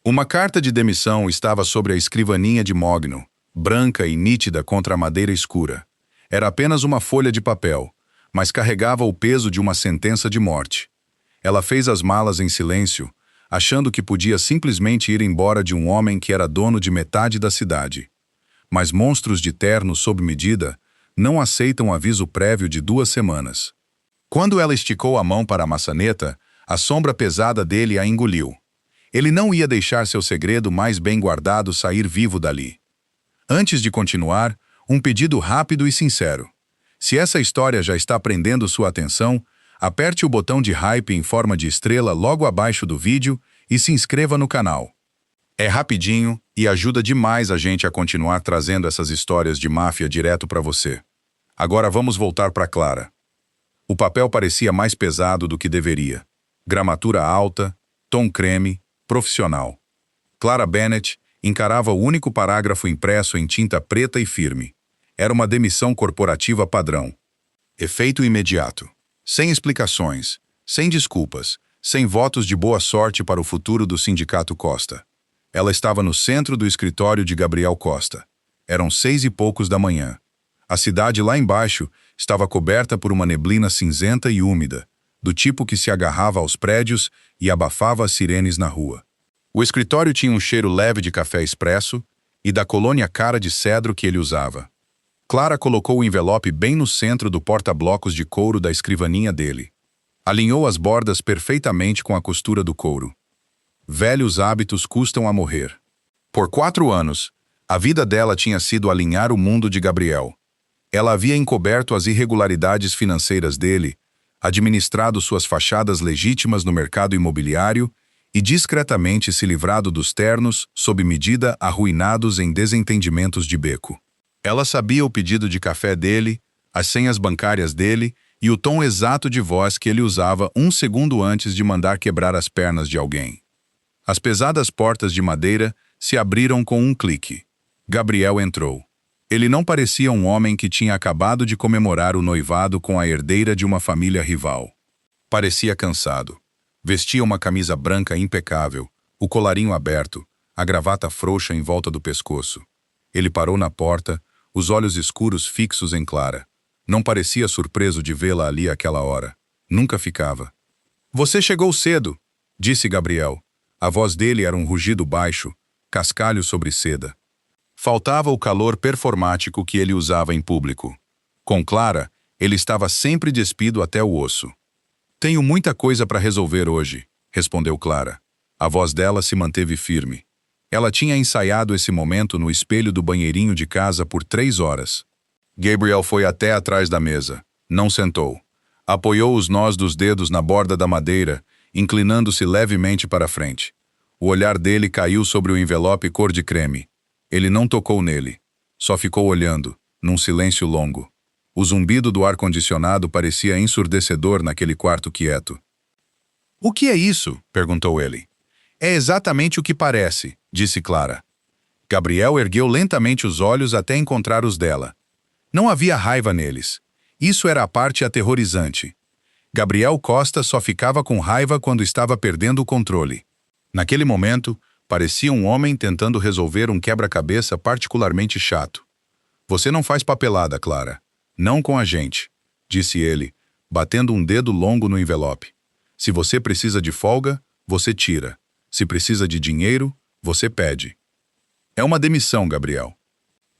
Uma carta de demissão estava sobre a escrivaninha de Mogno, branca e nítida contra a madeira escura. Era apenas uma folha de papel, mas carregava o peso de uma sentença de morte. Ela fez as malas em silêncio, achando que podia simplesmente ir embora de um homem que era dono de metade da cidade. Mas monstros de terno sob medida não aceitam aviso prévio de 2 semanas. Quando ela esticou a mão para a maçaneta, a sombra pesada dele a engoliu. Ele não ia deixar seu segredo mais bem guardado sair vivo dali. Antes de continuar, um pedido rápido e sincero. Se essa história já está prendendo sua atenção, aperte o botão de hype em forma de estrela logo abaixo do vídeo e se inscreva no canal. É rapidinho e ajuda demais a gente a continuar trazendo essas histórias de máfia direto para você. Agora vamos voltar para Clara. O papel parecia mais pesado do que deveria. Gramatura alta, tom creme, profissional. Clara Bennett encarava o único parágrafo impresso em tinta preta e firme. Era uma demissão corporativa padrão. Efeito imediato. Sem explicações, sem desculpas, sem votos de boa sorte para o futuro do Sindicato Costa. Ela estava no centro do escritório de Gabriel Costa. Eram 6 e poucos da manhã. A cidade lá embaixo estava coberta por uma neblina cinzenta e úmida, do tipo que se agarrava aos prédios e abafava as sirenes na rua. O escritório tinha um cheiro leve de café expresso e da colônia cara de cedro que ele usava. Clara colocou o envelope bem no centro do porta-blocos de couro da escrivaninha dele. Alinhou as bordas perfeitamente com a costura do couro. Velhos hábitos custam a morrer. Por 4 anos, a vida dela tinha sido alinhar o mundo de Gabriel. Ela havia encoberto as irregularidades financeiras dele, administrado suas fachadas legítimas no mercado imobiliário e discretamente se livrado dos ternos, sob medida arruinados em desentendimentos de beco. Ela sabia o pedido de café dele, as senhas bancárias dele e o tom exato de voz que ele usava 1 segundo antes de mandar quebrar as pernas de alguém. As pesadas portas de madeira se abriram com um clique. Gabriel entrou. Ele não parecia um homem que tinha acabado de comemorar o noivado com a herdeira de uma família rival. Parecia cansado. Vestia uma camisa branca impecável, o colarinho aberto, a gravata frouxa em volta do pescoço. Ele parou na porta, os olhos escuros fixos em Clara. Não parecia surpreso de vê-la ali àquela hora. Nunca ficava. "Você chegou cedo", disse Gabriel. A voz dele era um rugido baixo, cascalho sobre seda. Faltava o calor performático que ele usava em público. Com Clara, ele estava sempre despido até o osso. "Tenho muita coisa para resolver hoje", respondeu Clara. A voz dela se manteve firme. Ela tinha ensaiado esse momento no espelho do banheirinho de casa por 3 horas. Gabriel foi até atrás da mesa. Não sentou. Apoiou os nós dos dedos na borda da madeira, inclinando-se levemente para frente. O olhar dele caiu sobre o envelope cor de creme. Ele não tocou nele. Só ficou olhando, num silêncio longo. O zumbido do ar-condicionado parecia ensurdecedor naquele quarto quieto. "O que é isso?", perguntou ele. "É exatamente o que parece", disse Clara. Gabriel ergueu lentamente os olhos até encontrar os dela. Não havia raiva neles. Isso era a parte aterrorizante. Gabriel Costa só ficava com raiva quando estava perdendo o controle. Naquele momento, parecia um homem tentando resolver um quebra-cabeça particularmente chato. "Você não faz papelada, Clara. Não com a gente", disse ele, batendo um dedo longo no envelope. "Se você precisa de folga, você tira. Se precisa de dinheiro, você pede." "É uma demissão, Gabriel."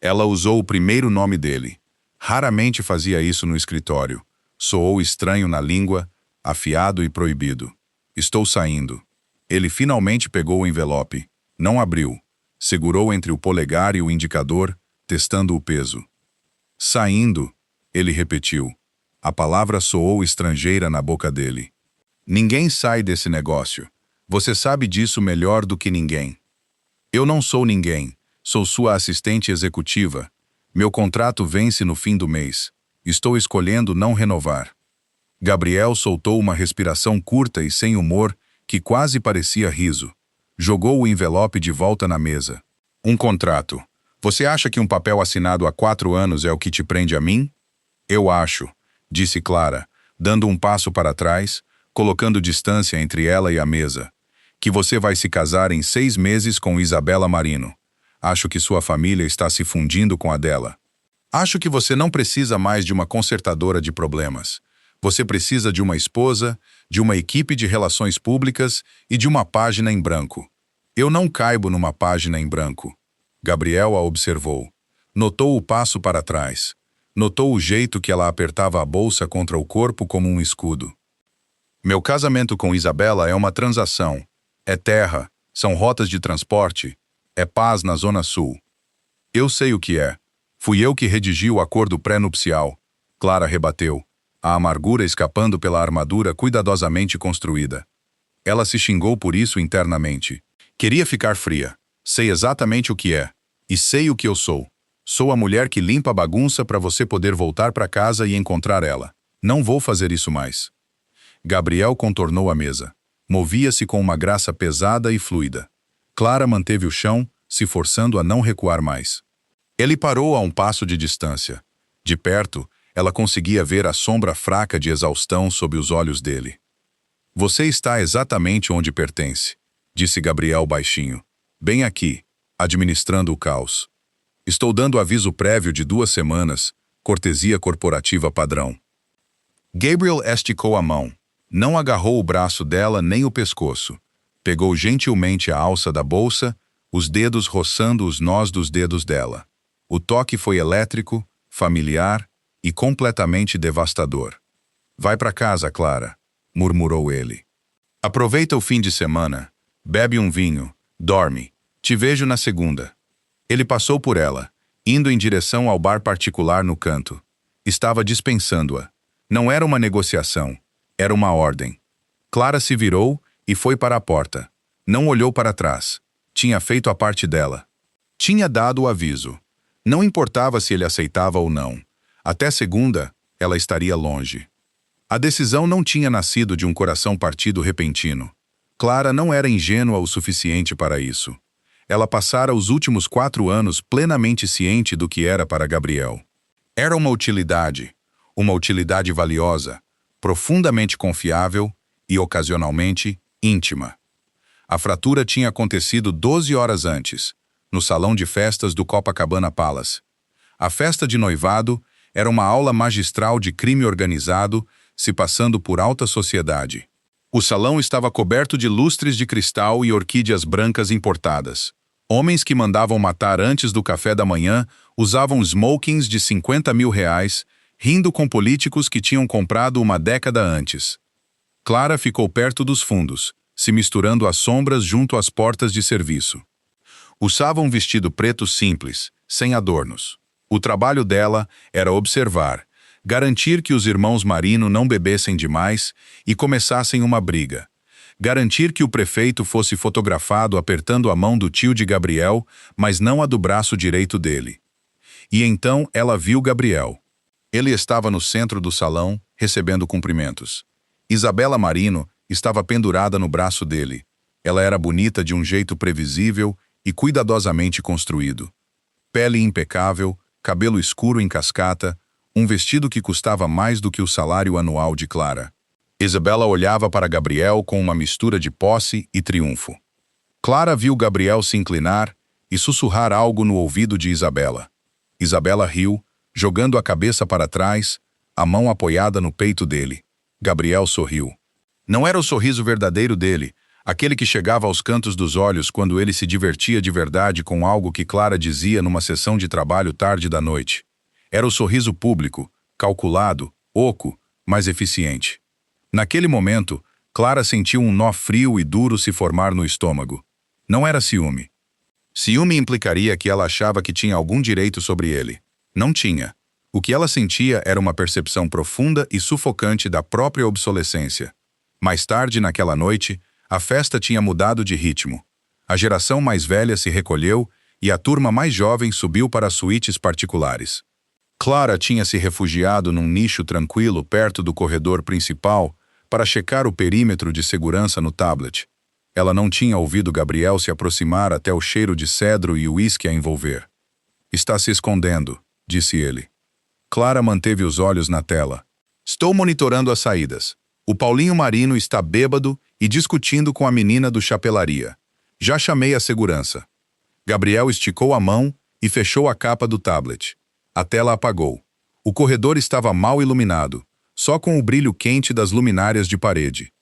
Ela usou o primeiro nome dele. Raramente fazia isso no escritório. Soou estranho na língua, afiado e proibido. "Estou saindo." Ele finalmente pegou o envelope. Não abriu. Segurou entre o polegar e o indicador, testando o peso. "Saindo", ele repetiu. A palavra soou estrangeira na boca dele. "Ninguém sai desse negócio. Você sabe disso melhor do que ninguém." "Eu não sou ninguém. Sou sua assistente executiva. Meu contrato vence no fim do mês. Estou escolhendo não renovar." Gabriel soltou uma respiração curta e sem humor que quase parecia riso. Jogou o envelope de volta na mesa. "Um contrato. Você acha que um papel assinado há 4 anos é o que te prende a mim?" "Eu acho", disse Clara, dando um passo para trás, colocando distância entre ela e a mesa. Que você vai se casar em 6 meses com Isabela Marino. Acho que sua família está se fundindo com a dela. Acho que você não precisa mais de uma consertadora de problemas. Você precisa de uma esposa, de uma equipe de relações públicas e de uma página em branco. Eu não caibo numa página em branco. Gabriel a observou. Notou o passo para trás. Notou o jeito que ela apertava a bolsa contra o corpo como um escudo. Meu casamento com Isabela é uma transação. É terra, são rotas de transporte, é paz na Zona Sul. Eu sei o que é. Fui eu que redigi o acordo pré-nupcial. Clara rebateu, a amargura escapando pela armadura cuidadosamente construída. Ela se xingou por isso internamente. Queria ficar fria. Sei exatamente o que é. E sei o que eu sou. Sou a mulher que limpa a bagunça para você poder voltar para casa e encontrar ela. Não vou fazer isso mais. Gabriel contornou a mesa. Movia-se com uma graça pesada e fluida. Clara manteve o chão, se forçando a não recuar mais. Ele parou a um passo de distância. De perto, ela conseguia ver a sombra fraca de exaustão sob os olhos dele. Você está exatamente onde pertence, disse Gabriel baixinho. Bem aqui, administrando o caos. Estou dando aviso prévio de 2 semanas, cortesia corporativa padrão. Gabriel esticou a mão. Não agarrou o braço dela nem o pescoço. Pegou gentilmente a alça da bolsa, os dedos roçando os nós dos dedos dela. O toque foi elétrico, familiar e completamente devastador. Vai para casa, Clara, murmurou ele. Aproveita o fim de semana, bebe um vinho, dorme. Te vejo na segunda. Ele passou por ela, indo em direção ao bar particular no canto. Estava dispensando-a. Não era uma negociação. Era uma ordem. Clara se virou e foi para a porta. Não olhou para trás. Tinha feito a parte dela. Tinha dado o aviso. Não importava se ele aceitava ou não. Até segunda, ela estaria longe. A decisão não tinha nascido de um coração partido repentino. Clara não era ingênua o suficiente para isso. Ela passara os últimos 4 anos plenamente ciente do que era para Gabriel. Era uma utilidade valiosa, profundamente confiável e, ocasionalmente, íntima. A fratura tinha acontecido 12 horas antes, no salão de festas do Copacabana Palace. A festa de noivado era uma aula magistral de crime organizado se passando por alta sociedade. O salão estava coberto de lustres de cristal e orquídeas brancas importadas. Homens que mandavam matar antes do café da manhã usavam smokings de 50 mil reais, rindo com políticos que tinham comprado uma década antes. Clara ficou perto dos fundos, se misturando às sombras junto às portas de serviço. Usava um vestido preto simples, sem adornos. O trabalho dela era observar, garantir que os irmãos Marino não bebessem demais e começassem uma briga. Garantir que o prefeito fosse fotografado apertando a mão do tio de Gabriel, mas não a do braço direito dele. E então ela viu Gabriel. Ele estava no centro do salão, recebendo cumprimentos. Isabela Marino estava pendurada no braço dele. Ela era bonita de um jeito previsível e cuidadosamente construído. Pele impecável, cabelo escuro em cascata, um vestido que custava mais do que o salário anual de Clara. Isabela olhava para Gabriel com uma mistura de posse e triunfo. Clara viu Gabriel se inclinar e sussurrar algo no ouvido de Isabela. Isabela riu, jogando a cabeça para trás, a mão apoiada no peito dele. Gabriel sorriu. Não era o sorriso verdadeiro dele, aquele que chegava aos cantos dos olhos quando ele se divertia de verdade com algo que Clara dizia numa sessão de trabalho tarde da noite. Era o sorriso público, calculado, oco, mas eficiente. Naquele momento, Clara sentiu um nó frio e duro se formar no estômago. Não era ciúme. Ciúme implicaria que ela achava que tinha algum direito sobre ele. Não tinha. O que ela sentia era uma percepção profunda e sufocante da própria obsolescência. Mais tarde, naquela noite, a festa tinha mudado de ritmo. A geração mais velha se recolheu e a turma mais jovem subiu para as suítes particulares. Clara tinha se refugiado num nicho tranquilo perto do corredor principal para checar o perímetro de segurança no tablet. Ela não tinha ouvido Gabriel se aproximar até o cheiro de cedro e uísque a envolver. Está se escondendo, disse ele. Clara manteve os olhos na tela. Estou monitorando as saídas. O Paulinho Marino está bêbado E discutindo com a menina do chapelaria. Já chamei a segurança. Gabriel esticou a mão e fechou a capa do tablet. A tela apagou. O corredor estava mal iluminado, só com o brilho quente das luminárias de parede.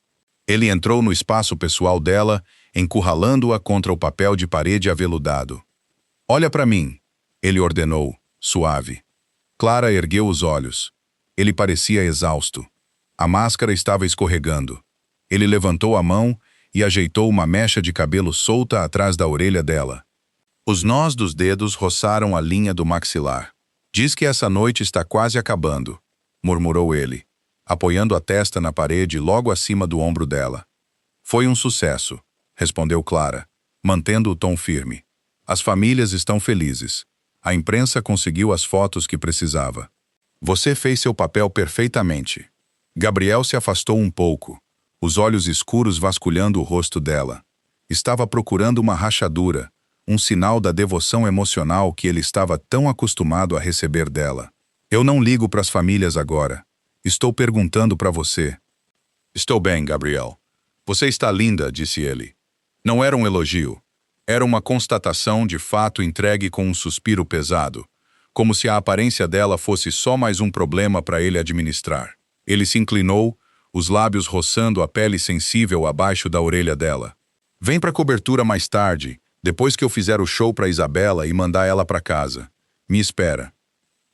Ele entrou no espaço pessoal dela, encurralando-a contra o papel de parede aveludado. "Olha para mim", ele ordenou, suave. Clara ergueu os olhos. Ele parecia exausto. A máscara estava escorregando. Ele levantou a mão e ajeitou uma mecha de cabelo solta atrás da orelha dela. Os nós dos dedos roçaram a linha do maxilar. "Diz que essa noite está quase acabando", murmurou ele, apoiando a testa na parede logo acima do ombro dela. "Foi um sucesso", respondeu Clara, mantendo o tom firme. "As famílias estão felizes. A imprensa conseguiu as fotos que precisava. Você fez seu papel perfeitamente." Gabriel se afastou um pouco, os olhos escuros vasculhando o rosto dela. Estava procurando uma rachadura, um sinal da devoção emocional que ele estava tão acostumado a receber dela. "Eu não ligo para as famílias agora. Estou perguntando para você." "Estou bem, Gabriel. Você está linda", disse ele. Não era um elogio. Era uma constatação de fato entregue com um suspiro pesado, como se a aparência dela fosse só mais um problema para ele administrar. Ele se inclinou, os lábios roçando a pele sensível abaixo da orelha dela. "Vem para a cobertura mais tarde, depois que eu fizer o show para Isabela e mandar ela para casa. Me espera."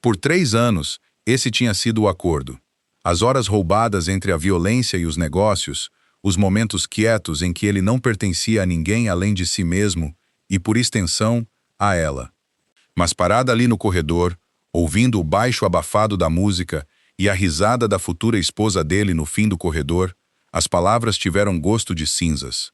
Por 3 anos, esse tinha sido o acordo. As horas roubadas entre a violência e os negócios, os momentos quietos em que ele não pertencia a ninguém além de si mesmo e, por extensão, a ela. Mas parada ali no corredor, ouvindo o baixo abafado da música e a risada da futura esposa dele no fim do corredor, as palavras tiveram gosto de cinzas.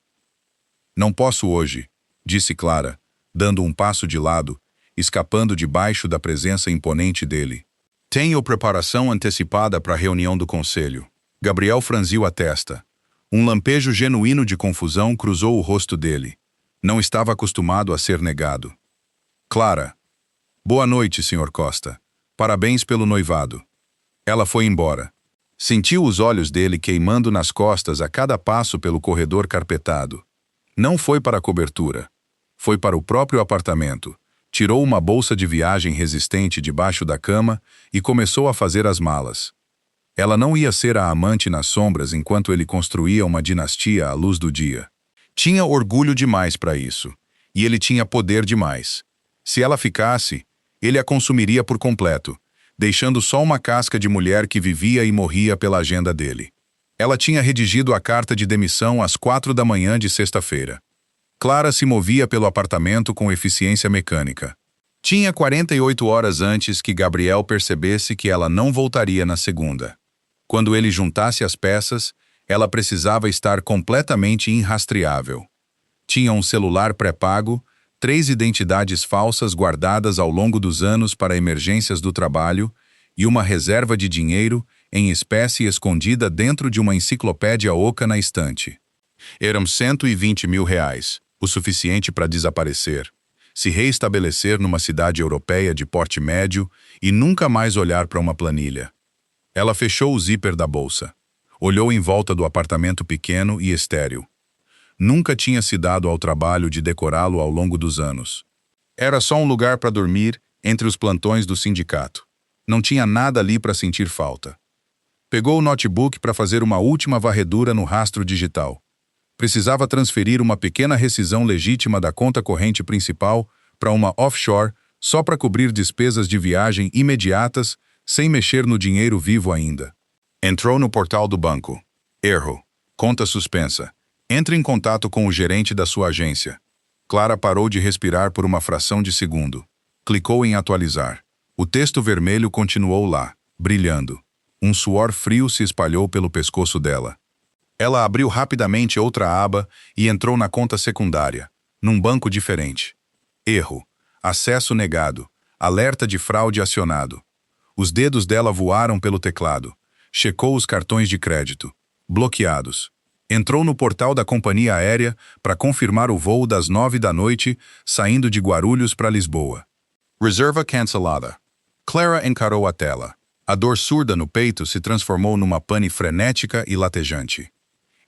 "Não posso hoje", disse Clara, dando um passo de lado, escapando debaixo da presença imponente dele. "Tenho preparação antecipada para a reunião do conselho." Gabriel franziu a testa. Um lampejo genuíno de confusão cruzou o rosto dele. Não estava acostumado a ser negado. "Clara." "Boa noite, Sr. Costa. Parabéns pelo noivado." Ela foi embora. Sentiu os olhos dele queimando nas costas a cada passo pelo corredor carpetado. Não foi para a cobertura. Foi para o próprio apartamento. Tirou uma bolsa de viagem resistente debaixo da cama e começou a fazer as malas. Ela não ia ser a amante nas sombras enquanto ele construía uma dinastia à luz do dia. Tinha orgulho demais para isso. E ele tinha poder demais. Se ela ficasse, ele a consumiria por completo, deixando só uma casca de mulher que vivia e morria pela agenda dele. Ela tinha redigido a carta de demissão às 4 da manhã de sexta-feira. Clara se movia pelo apartamento com eficiência mecânica. Tinha 48 horas antes que Gabriel percebesse que ela não voltaria na segunda. Quando ele juntasse as peças, ela precisava estar completamente irrastreável. Tinha um celular pré-pago, 3 identidades falsas guardadas ao longo dos anos para emergências do trabalho e uma reserva de dinheiro em espécie escondida dentro de uma enciclopédia oca na estante. Eram 120 mil reais, o suficiente para desaparecer, se reestabelecer numa cidade europeia de porte médio e nunca mais olhar para uma planilha. Ela fechou o zíper da bolsa. Olhou em volta do apartamento pequeno e estéril. Nunca tinha se dado ao trabalho de decorá-lo ao longo dos anos. Era só um lugar para dormir entre os plantões do sindicato. Não tinha nada ali para sentir falta. Pegou o notebook para fazer uma última varredura no rastro digital. Precisava transferir uma pequena rescisão legítima da conta corrente principal para uma offshore só para cobrir despesas de viagem imediatas, sem mexer no dinheiro vivo ainda. Entrou no portal do banco. Erro. Conta suspensa. Entre em contato com o gerente da sua agência. Clara parou de respirar por uma fração de segundo. Clicou em atualizar. O texto vermelho continuou lá, brilhando. Um suor frio se espalhou pelo pescoço dela. Ela abriu rapidamente outra aba e entrou na conta secundária, num banco diferente. Erro. Acesso negado. Alerta de fraude acionado. Os dedos dela voaram pelo teclado. Checou os cartões de crédito. Bloqueados. Entrou no portal da companhia aérea para confirmar o voo das 9 da noite, saindo de Guarulhos para Lisboa. Reserva cancelada. Clara encarou a tela. A dor surda no peito se transformou numa pane frenética e latejante.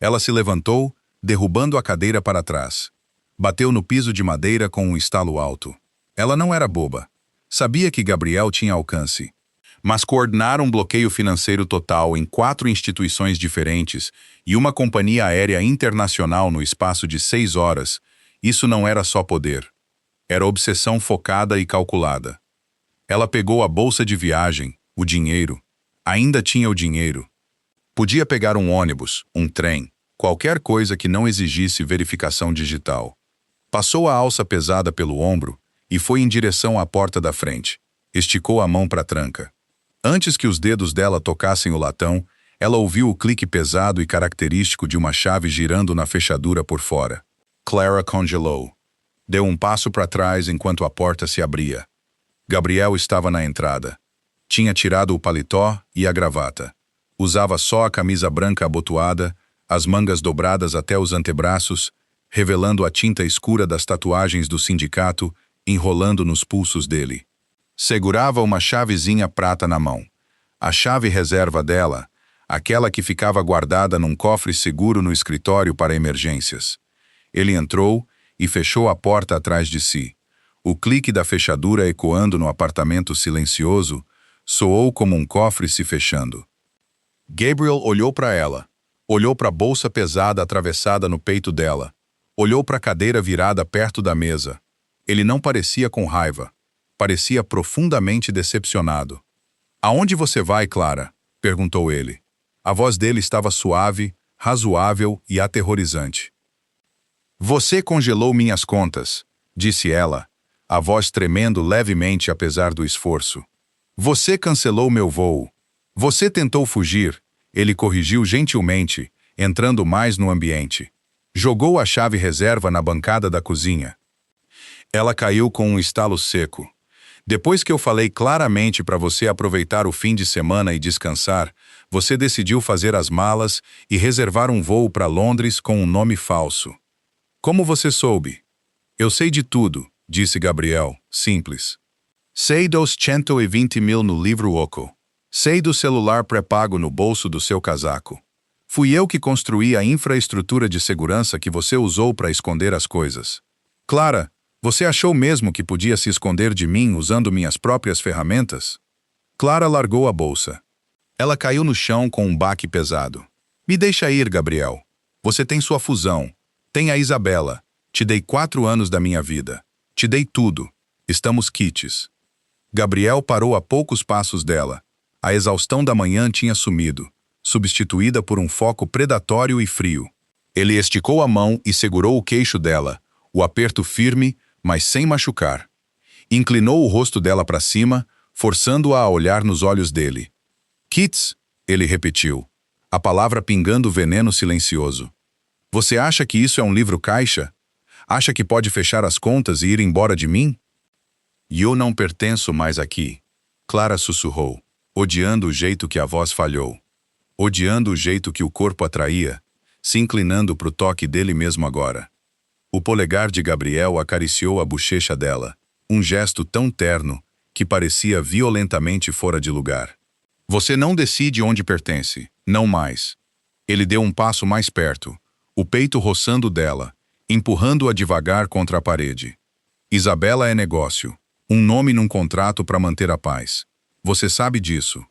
Ela se levantou, derrubando a cadeira para trás. Bateu no piso de madeira com um estalo alto. Ela não era boba. Sabia que Gabriel tinha alcance. Mas coordenar um bloqueio financeiro total em 4 instituições diferentes e uma companhia aérea internacional no espaço de 6 horas, isso não era só poder. Era obsessão focada e calculada. Ela pegou a bolsa de viagem, o dinheiro. Ainda tinha o dinheiro. Podia pegar um ônibus, um trem, qualquer coisa que não exigisse verificação digital. Passou a alça pesada pelo ombro e foi em direção à porta da frente. Esticou a mão para a tranca. Antes que os dedos dela tocassem o latão, ela ouviu o clique pesado e característico de uma chave girando na fechadura por fora. Clara congelou. Deu um passo para trás enquanto a porta se abria. Gabriel estava na entrada. Tinha tirado o paletó e a gravata. Usava só a camisa branca abotoada, as mangas dobradas até os antebraços, revelando a tinta escura das tatuagens do sindicato enrolando nos pulsos dele. Segurava uma chavezinha prata na mão. A chave reserva dela, aquela que ficava guardada num cofre seguro no escritório para emergências. Ele entrou e fechou a porta atrás de si. O clique da fechadura ecoando no apartamento silencioso soou como um cofre se fechando. Gabriel olhou para ela. Olhou para a bolsa pesada atravessada no peito dela. Olhou para a cadeira virada perto da mesa. Ele não parecia com raiva. Parecia profundamente decepcionado. "Aonde você vai, Clara?" perguntou ele. A voz dele estava suave, razoável e aterrorizante. "Você congelou minhas contas", disse ela, a voz tremendo levemente apesar do esforço. "Você cancelou meu voo. Você tentou fugir", ele corrigiu gentilmente, entrando mais no ambiente. Jogou a chave reserva na bancada da cozinha. Ela caiu com um estalo seco. "Depois que eu falei claramente para você aproveitar o fim de semana e descansar, você decidiu fazer as malas e reservar um voo para Londres com um nome falso. Como você soube?" "Eu sei de tudo", disse Gabriel, simples. "Sei dos 120 mil no livro Oco. Sei do celular pré-pago no bolso do seu casaco. Fui eu que construí a infraestrutura de segurança que você usou para esconder as coisas. Clara, você achou mesmo que podia se esconder de mim usando minhas próprias ferramentas?" Clara largou a bolsa. Ela caiu no chão com um baque pesado. "Me deixa ir, Gabriel. Você tem sua fusão. Tem a Isabela. Te dei 4 anos da minha vida. Te dei tudo. Estamos quites." Gabriel parou a poucos passos dela. A exaustão da manhã tinha sumido, substituída por um foco predatório e frio. Ele esticou a mão e segurou o queixo dela, o aperto firme, mas sem machucar. Inclinou o rosto dela para cima, forçando-a a olhar nos olhos dele. "Kits", ele repetiu, a palavra pingando veneno silencioso. "Você acha que isso é um livro-caixa? Acha que pode fechar as contas e ir embora de mim?" "Eu não pertenço mais aqui", Clara sussurrou, odiando o jeito que a voz falhou. Odiando o jeito que o corpo atraía, se inclinando para o toque dele mesmo agora. O polegar de Gabriel acariciou a bochecha dela, um gesto tão terno que parecia violentamente fora de lugar. "Você não decide onde pertence, não mais." Ele deu um passo mais perto, o peito roçando dela, empurrando-a devagar contra a parede. "Isabela é negócio, um nome num contrato para manter a paz. Você sabe disso."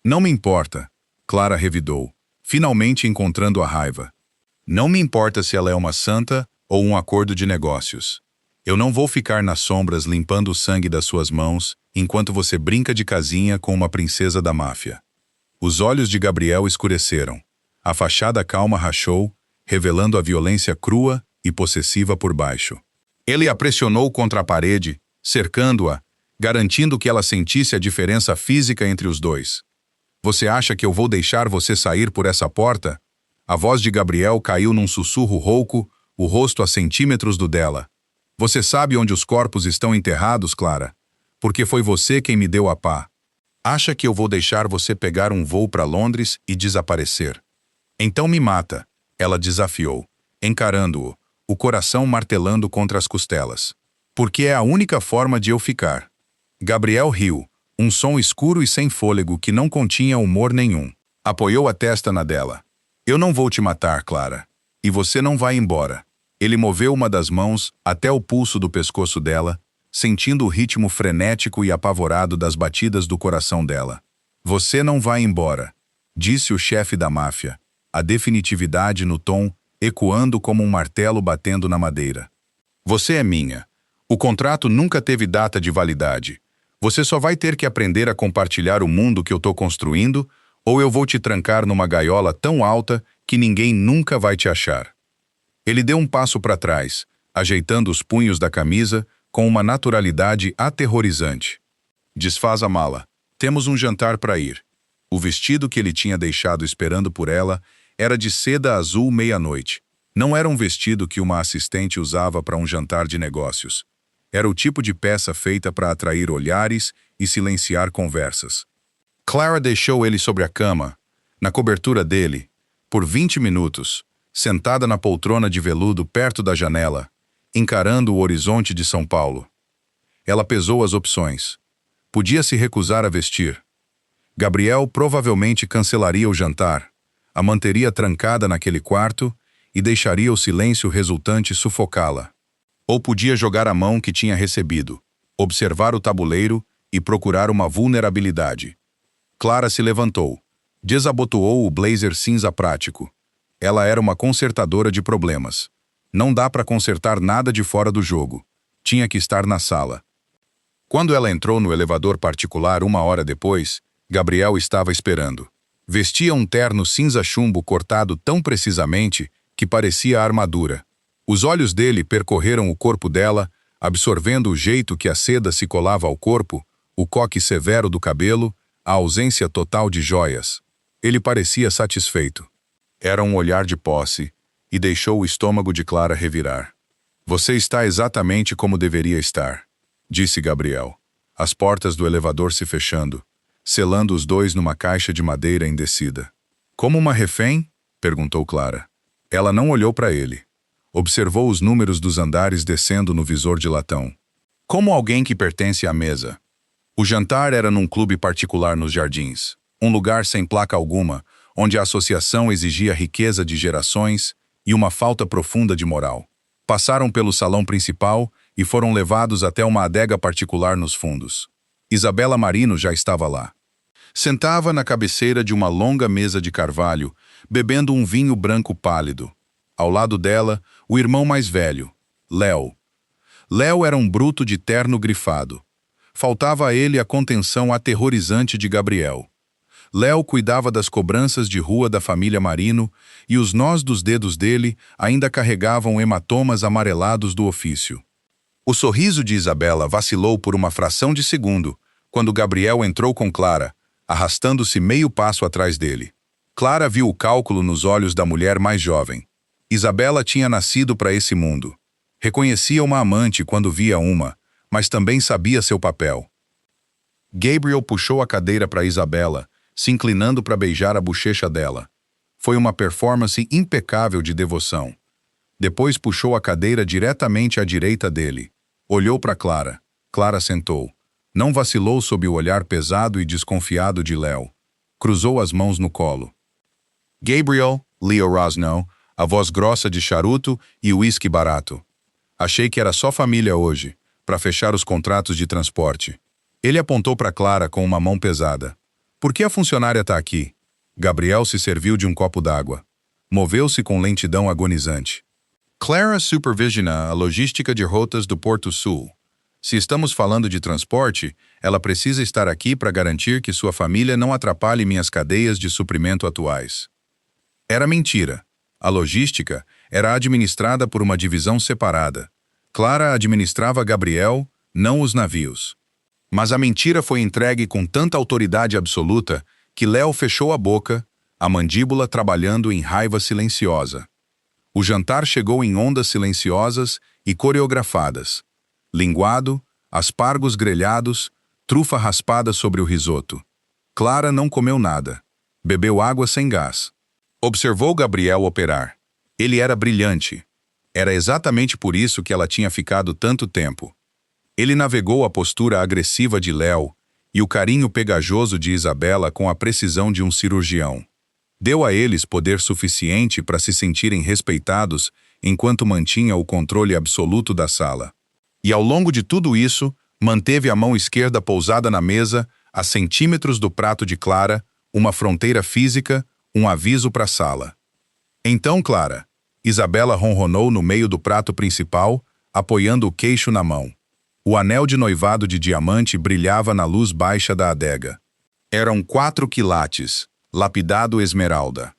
"Não me importa", Clara revidou, finalmente encontrando a raiva. "Não me importa se ela é uma santa ou um acordo de negócios. Eu não vou ficar nas sombras limpando o sangue das suas mãos enquanto você brinca de casinha com uma princesa da máfia." Os olhos de Gabriel escureceram. A fachada calma rachou, revelando a violência crua e possessiva por baixo. Ele a pressionou contra a parede, cercando-a, garantindo que ela sentisse a diferença física entre os dois. "Você acha que eu vou deixar você sair por essa porta?" A voz de Gabriel caiu num sussurro rouco, o rosto a centímetros do dela. "Você sabe onde os corpos estão enterrados, Clara? Porque foi você quem me deu a pá. Acha que eu vou deixar você pegar um voo para Londres e desaparecer? Então me mata", ela desafiou, encarando-o, o coração martelando contra as costelas. "Porque é a única forma de eu ficar." Gabriel riu, um som escuro e sem fôlego que não continha humor nenhum. Apoiou a testa na dela. Eu não vou te matar, Clara. E você não vai embora. Ele moveu uma das mãos até o pulso do pescoço dela, sentindo o ritmo frenético e apavorado das batidas do coração dela. Você não vai embora, disse o chefe da máfia, a definitividade no tom ecoando como um martelo batendo na madeira. Você é minha. O contrato nunca teve data de validade. Você só vai ter que aprender a compartilhar o mundo que eu tô construindo, ou eu vou te trancar numa gaiola tão alta que ninguém nunca vai te achar. Ele deu um passo para trás, ajeitando os punhos da camisa com uma naturalidade aterrorizante. Desfaz a mala. Temos um jantar para ir. O vestido que ele tinha deixado esperando por ela era de seda azul meia-noite. Não era um vestido que uma assistente usava para um jantar de negócios. Era o tipo de peça feita para atrair olhares e silenciar conversas. Clara deixou ele sobre a cama, na cobertura dele, por 20 minutos, sentada na poltrona de veludo perto da janela, encarando o horizonte de São Paulo. Ela pesou as opções. Podia se recusar a vestir. Gabriel provavelmente cancelaria o jantar, a manteria trancada naquele quarto e deixaria o silêncio resultante sufocá-la. Ou podia jogar a mão que tinha recebido, observar o tabuleiro e procurar uma vulnerabilidade. Clara se levantou, desabotoou o blazer cinza prático. Ela era uma consertadora de problemas. Não dá para consertar nada de fora do jogo. Tinha que estar na sala. Quando ela entrou no elevador particular 1 hora depois, Gabriel estava esperando. Vestia um terno cinza chumbo cortado tão precisamente que parecia armadura. Os olhos dele percorreram o corpo dela, absorvendo o jeito que a seda se colava ao corpo, o coque severo do cabelo, a ausência total de joias. Ele parecia satisfeito. Era um olhar de posse, e deixou o estômago de Clara revirar. Você está exatamente como deveria estar, disse Gabriel, as portas do elevador se fechando, selando os dois numa caixa de madeira endecida. Como uma refém? Perguntou Clara. Ela não olhou para ele. Observou os números dos andares descendo no visor de latão. Como alguém que pertence à mesa. O jantar era num clube particular nos Jardins, um lugar sem placa alguma, onde a associação exigia riqueza de gerações e uma falta profunda de moral. Passaram pelo salão principal e foram levados até uma adega particular nos fundos. Isabela Marino já estava lá. Sentava na cabeceira de uma longa mesa de carvalho, bebendo um vinho branco pálido. Ao lado dela, o irmão mais velho, Léo. Léo era um bruto de terno grifado. Faltava a ele a contenção aterrorizante de Gabriel. Léo cuidava das cobranças de rua da família Marino e os nós dos dedos dele ainda carregavam hematomas amarelados do ofício. O sorriso de Isabela vacilou por uma fração de segundo, quando Gabriel entrou com Clara, arrastando-se meio passo atrás dele. Clara viu o cálculo nos olhos da mulher mais jovem. Isabela tinha nascido para esse mundo. Reconhecia uma amante quando via uma, mas também sabia seu papel. Gabriel puxou a cadeira para Isabela, se inclinando para beijar a bochecha dela. Foi uma performance impecável de devoção. Depois puxou a cadeira diretamente à direita dele. Olhou para Clara. Clara sentou. Não vacilou sob o olhar pesado e desconfiado de Léo. Cruzou as mãos no colo. Gabriel, Leo Rosnow, a voz grossa de charuto e uísque barato. Achei que era só família hoje, para fechar os contratos de transporte. Ele apontou para Clara com uma mão pesada. Por que a funcionária está aqui? Gabriel se serviu de um copo d'água. Moveu-se com lentidão agonizante. Clara supervisiona a logística de rotas do Porto Sul. Se estamos falando de transporte, ela precisa estar aqui para garantir que sua família não atrapalhe minhas cadeias de suprimento atuais. Era mentira. A logística era administrada por uma divisão separada. Clara administrava Gabriel, não os navios. Mas a mentira foi entregue com tanta autoridade absoluta que Léo fechou a boca, a mandíbula trabalhando em raiva silenciosa. O jantar chegou em ondas silenciosas e coreografadas. Linguado, aspargos grelhados, trufa raspada sobre o risoto. Clara não comeu nada. Bebeu água sem gás. Observou Gabriel operar. Ele era brilhante. Era exatamente por isso que ela tinha ficado tanto tempo. Ele navegou a postura agressiva de Léo e o carinho pegajoso de Isabela com a precisão de um cirurgião. Deu a eles poder suficiente para se sentirem respeitados enquanto mantinha o controle absoluto da sala. E ao longo de tudo isso, manteve a mão esquerda pousada na mesa, a centímetros do prato de Clara, uma fronteira física, um aviso para a sala. Então, Clara, Isabela ronronou no meio do prato principal, apoiando o queixo na mão. O anel de noivado de diamante brilhava na luz baixa da adega. Eram 4 quilates, lapidado esmeralda.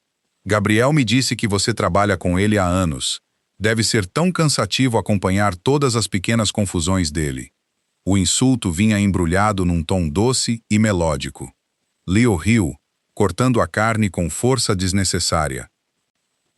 Gabriel me disse que você trabalha com ele há anos. Deve ser tão cansativo acompanhar todas as pequenas confusões dele. O insulto vinha embrulhado num tom doce e melódico. Leo riu, cortando a carne com força desnecessária.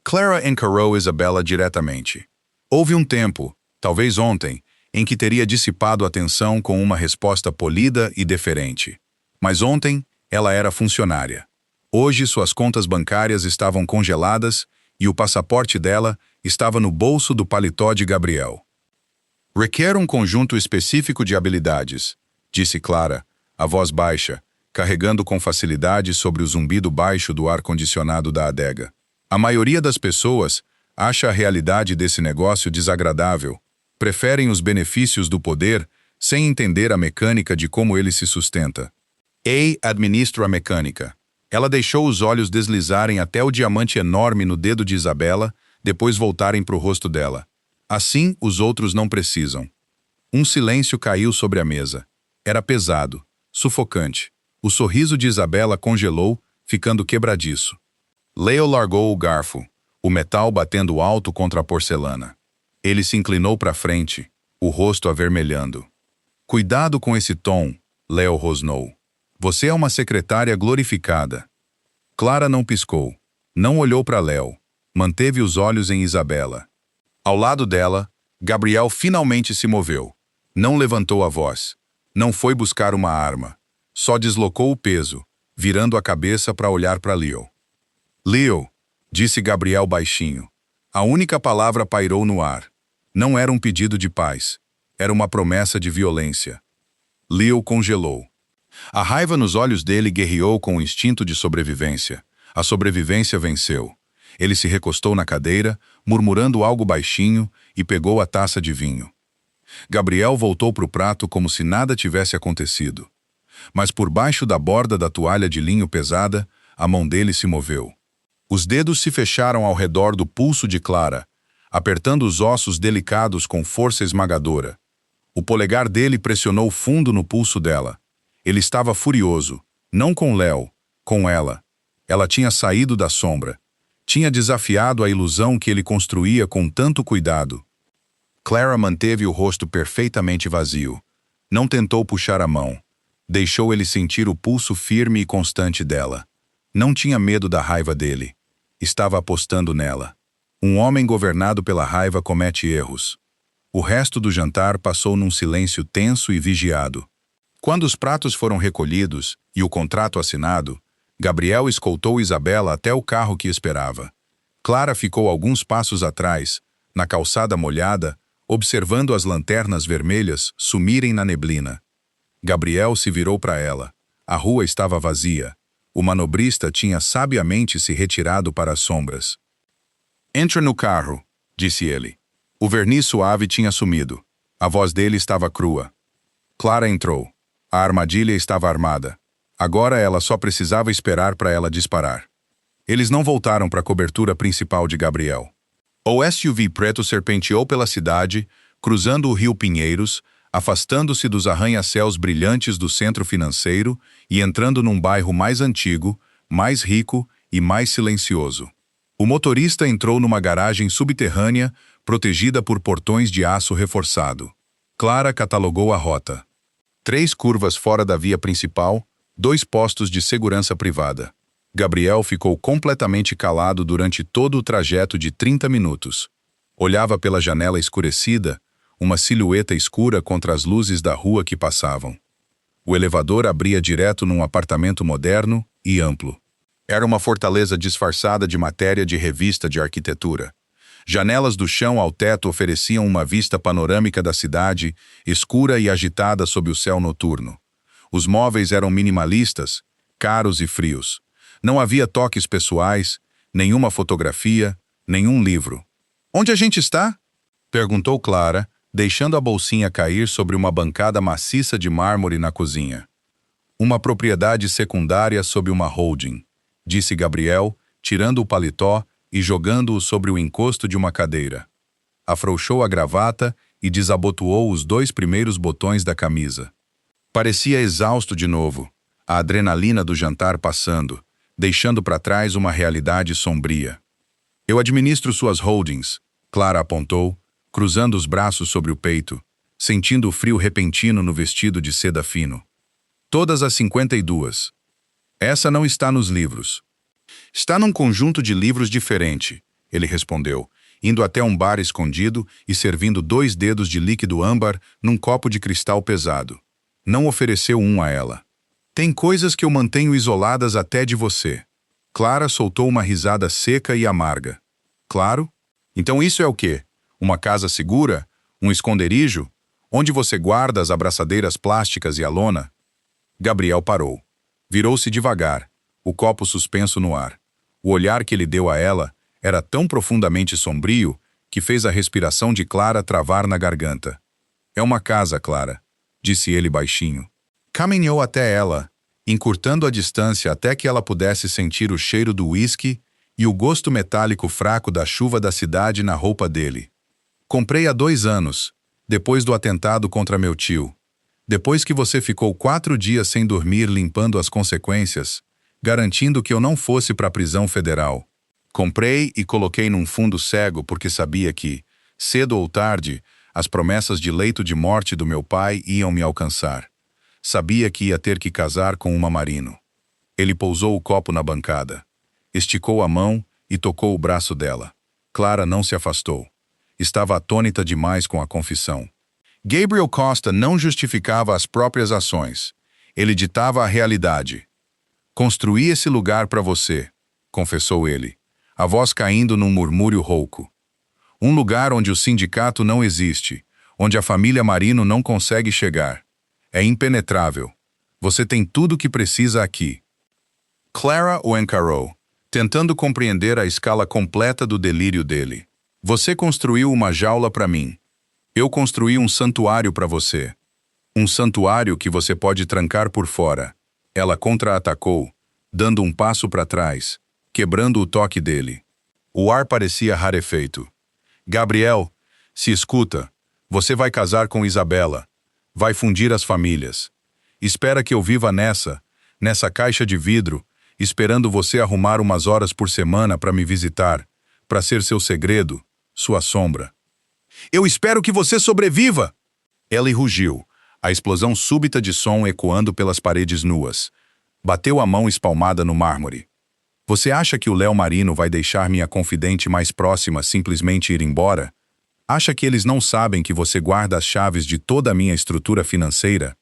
Clara encarou Isabela diretamente. Houve um tempo, talvez ontem, em que teria dissipado a tensão com uma resposta polida e deferente. Mas ontem, ela era funcionária. Hoje, suas contas bancárias estavam congeladas e o passaporte dela estava no bolso do paletó de Gabriel. Requer um conjunto específico de habilidades, disse Clara, a voz baixa, carregando com facilidade sobre o zumbido baixo do ar-condicionado da adega. A maioria das pessoas acha a realidade desse negócio desagradável, preferem os benefícios do poder sem entender a mecânica de como ele se sustenta. Ei administra a mecânica. Ela deixou os olhos deslizarem até o diamante enorme no dedo de Isabela, depois voltarem para o rosto dela. Assim, os outros não precisam. Um silêncio caiu sobre a mesa. Era pesado, sufocante. O sorriso de Isabela congelou, ficando quebradiço. Leo largou o garfo, o metal batendo alto contra a porcelana. Ele se inclinou para frente, o rosto avermelhando. Cuidado com esse tom, Leo rosnou. Você é uma secretária glorificada. Clara não piscou, não olhou para Leo, manteve os olhos em Isabela. Ao lado dela, Gabriel finalmente se moveu. Não levantou a voz. Não foi buscar uma arma. Só deslocou o peso, virando a cabeça para olhar para Leo. Leo, disse Gabriel baixinho. A única palavra pairou no ar. Não era um pedido de paz. Era uma promessa de violência. Leo congelou. A raiva nos olhos dele guerreou com o instinto de sobrevivência. A sobrevivência venceu. Ele se recostou na cadeira, murmurando algo baixinho, e pegou a taça de vinho. Gabriel voltou para o prato como se nada tivesse acontecido. Mas por baixo da borda da toalha de linho pesada, a mão dele se moveu. Os dedos se fecharam ao redor do pulso de Clara, apertando os ossos delicados com força esmagadora. O polegar dele pressionou fundo no pulso dela. Ele estava furioso, não com Leo, com ela. Ela tinha saído da sombra. Tinha desafiado a ilusão que ele construía com tanto cuidado. Clara manteve o rosto perfeitamente vazio. Não tentou puxar a mão. Deixou ele sentir o pulso firme e constante dela. Não tinha medo da raiva dele. Estava apostando nela. Um homem governado pela raiva comete erros. O resto do jantar passou num silêncio tenso e vigiado. Quando os pratos foram recolhidos e o contrato assinado, Gabriel escoltou Isabela até o carro que esperava. Clara ficou alguns passos atrás, na calçada molhada, observando as lanternas vermelhas sumirem na neblina. Gabriel se virou para ela. A rua estava vazia. O manobrista tinha sabiamente se retirado para as sombras. «Entra no carro», disse ele. O verniz suave tinha sumido. A voz dele estava crua. Clara entrou. A armadilha estava armada. Agora ela só precisava esperar para ela disparar. Eles não voltaram para a cobertura principal de Gabriel. O SUV preto serpenteou pela cidade, cruzando o rio Pinheiros, afastando-se dos arranha-céus brilhantes do centro financeiro e entrando num bairro mais antigo, mais rico e mais silencioso. O motorista entrou numa garagem subterrânea, protegida por portões de aço reforçado. Clara catalogou a rota. 3 curvas fora da via principal, 2 postos de segurança privada. Gabriel ficou completamente calado durante todo o trajeto de 30 minutos. Olhava pela janela escurecida, uma silhueta escura contra as luzes da rua que passavam. O elevador abria direto num apartamento moderno e amplo. Era uma fortaleza disfarçada de matéria de revista de arquitetura. Janelas do chão ao teto ofereciam uma vista panorâmica da cidade, escura e agitada sob o céu noturno. Os móveis eram minimalistas, caros e frios. Não havia toques pessoais, nenhuma fotografia, nenhum livro. Onde a gente está? Perguntou Clara, deixando a bolsinha cair sobre uma bancada maciça de mármore na cozinha. Uma propriedade secundária sob uma holding, disse Gabriel, tirando o paletó e jogando-o sobre o encosto de uma cadeira. Afrouxou a gravata e desabotoou os 2 primeiros botões da camisa. Parecia exausto de novo, a adrenalina do jantar passando, deixando para trás uma realidade sombria. Eu administro suas holdings, Clara apontou, cruzando os braços sobre o peito, sentindo o frio repentino no vestido de seda fino. Todas as 52. Essa não está nos livros. Está num conjunto de livros diferente, ele respondeu, indo até um bar escondido e servindo 2 dedos de líquido âmbar num copo de cristal pesado. Não ofereceu um a ela. Tem coisas que eu mantenho isoladas até de você. Clara soltou uma risada seca e amarga. Claro? Então isso é o quê? Uma casa segura? Um esconderijo? Onde você guarda as abraçadeiras plásticas e a lona? Gabriel parou. Virou-se devagar, o copo suspenso no ar. O olhar que ele deu a ela era tão profundamente sombrio que fez a respiração de Clara travar na garganta. É uma casa, Clara, disse ele baixinho. Caminhou até ela, encurtando a distância até que ela pudesse sentir o cheiro do uísque e o gosto metálico fraco da chuva da cidade na roupa dele. Comprei há 2 anos, depois do atentado contra meu tio. Depois que você ficou 4 dias sem dormir limpando as consequências, garantindo que eu não fosse para a prisão federal. Comprei e coloquei num fundo cego porque sabia que, cedo ou tarde, as promessas de leito de morte do meu pai iam me alcançar. Sabia que ia ter que casar com uma Marino. Ele pousou o copo na bancada. Esticou a mão e tocou o braço dela. Clara não se afastou. Estava atônita demais com a confissão. Gabriel Costa não justificava as próprias ações. Ele ditava a realidade. Construí esse lugar para você, confessou ele, a voz caindo num murmúrio rouco. Um lugar onde o sindicato não existe, onde a família Marino não consegue chegar. É impenetrável. Você tem tudo o que precisa aqui. Clara o encarou, tentando compreender a escala completa do delírio dele. Você construiu uma jaula para mim. Eu construí um santuário para você. Um santuário que você pode trancar por fora. Ela contra-atacou, dando um passo para trás, quebrando o toque dele. O ar parecia rarefeito. Gabriel, se escuta. Você vai casar com Isabela. Vai fundir as famílias. Espera que eu viva nessa caixa de vidro, esperando você arrumar umas horas por semana para me visitar, para ser seu segredo, sua sombra. Eu espero que você sobreviva! Ela rugiu, a explosão súbita de som ecoando pelas paredes nuas. Bateu a mão espalmada no mármore. Você acha que o Léo Marino vai deixar minha confidente mais próxima simplesmente ir embora? Acha que eles não sabem que você guarda as chaves de toda a minha estrutura financeira?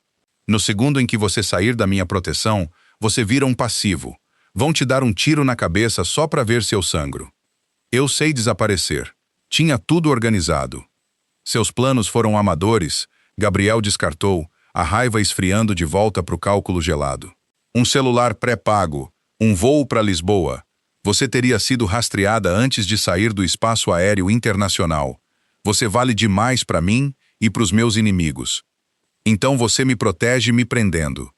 No segundo em que você sair da minha proteção, você vira um passivo. Vão te dar um tiro na cabeça só para ver se eu sangro. Eu sei desaparecer. Tinha tudo organizado. Seus planos foram amadores, Gabriel descartou, a raiva esfriando de volta para o cálculo gelado. Um celular pré-pago, um voo para Lisboa. Você teria sido rastreada antes de sair do espaço aéreo internacional. Você vale demais para mim e para os meus inimigos. Então você me protege me prendendo.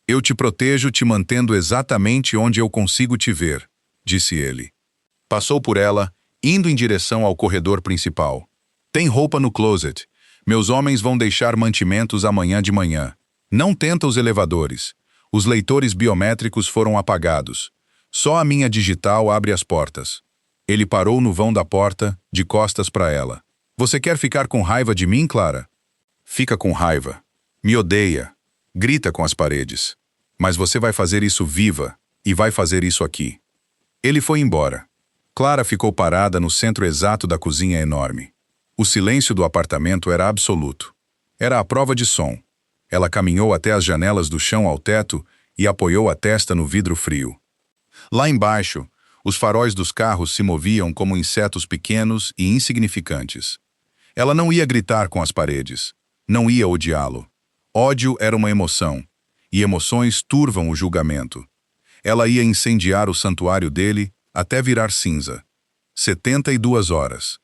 Eu te protejo te mantendo exatamente onde eu consigo te ver, disse ele. Passou por ela, indo em direção ao corredor principal. Tem roupa no closet. Meus homens vão deixar mantimentos amanhã de manhã. Não tenta os elevadores. Os leitores biométricos foram apagados. Só a minha digital abre as portas. Ele parou no vão da porta, de costas para ela. Você quer ficar com raiva de mim, Clara? Fica com raiva. Me odeia. Grita com as paredes. Mas você vai fazer isso viva, e vai fazer isso aqui. Ele foi embora. Clara ficou parada no centro exato da cozinha enorme. O silêncio do apartamento era absoluto. Era a prova de som. Ela caminhou até as janelas do chão ao teto e apoiou a testa no vidro frio. Lá embaixo, os faróis dos carros se moviam como insetos pequenos e insignificantes. Ela não ia gritar com as paredes. Não ia odiá-lo. Ódio era uma emoção, e emoções turvam o julgamento. Ela ia incendiar o santuário dele até virar cinza. 72 horas.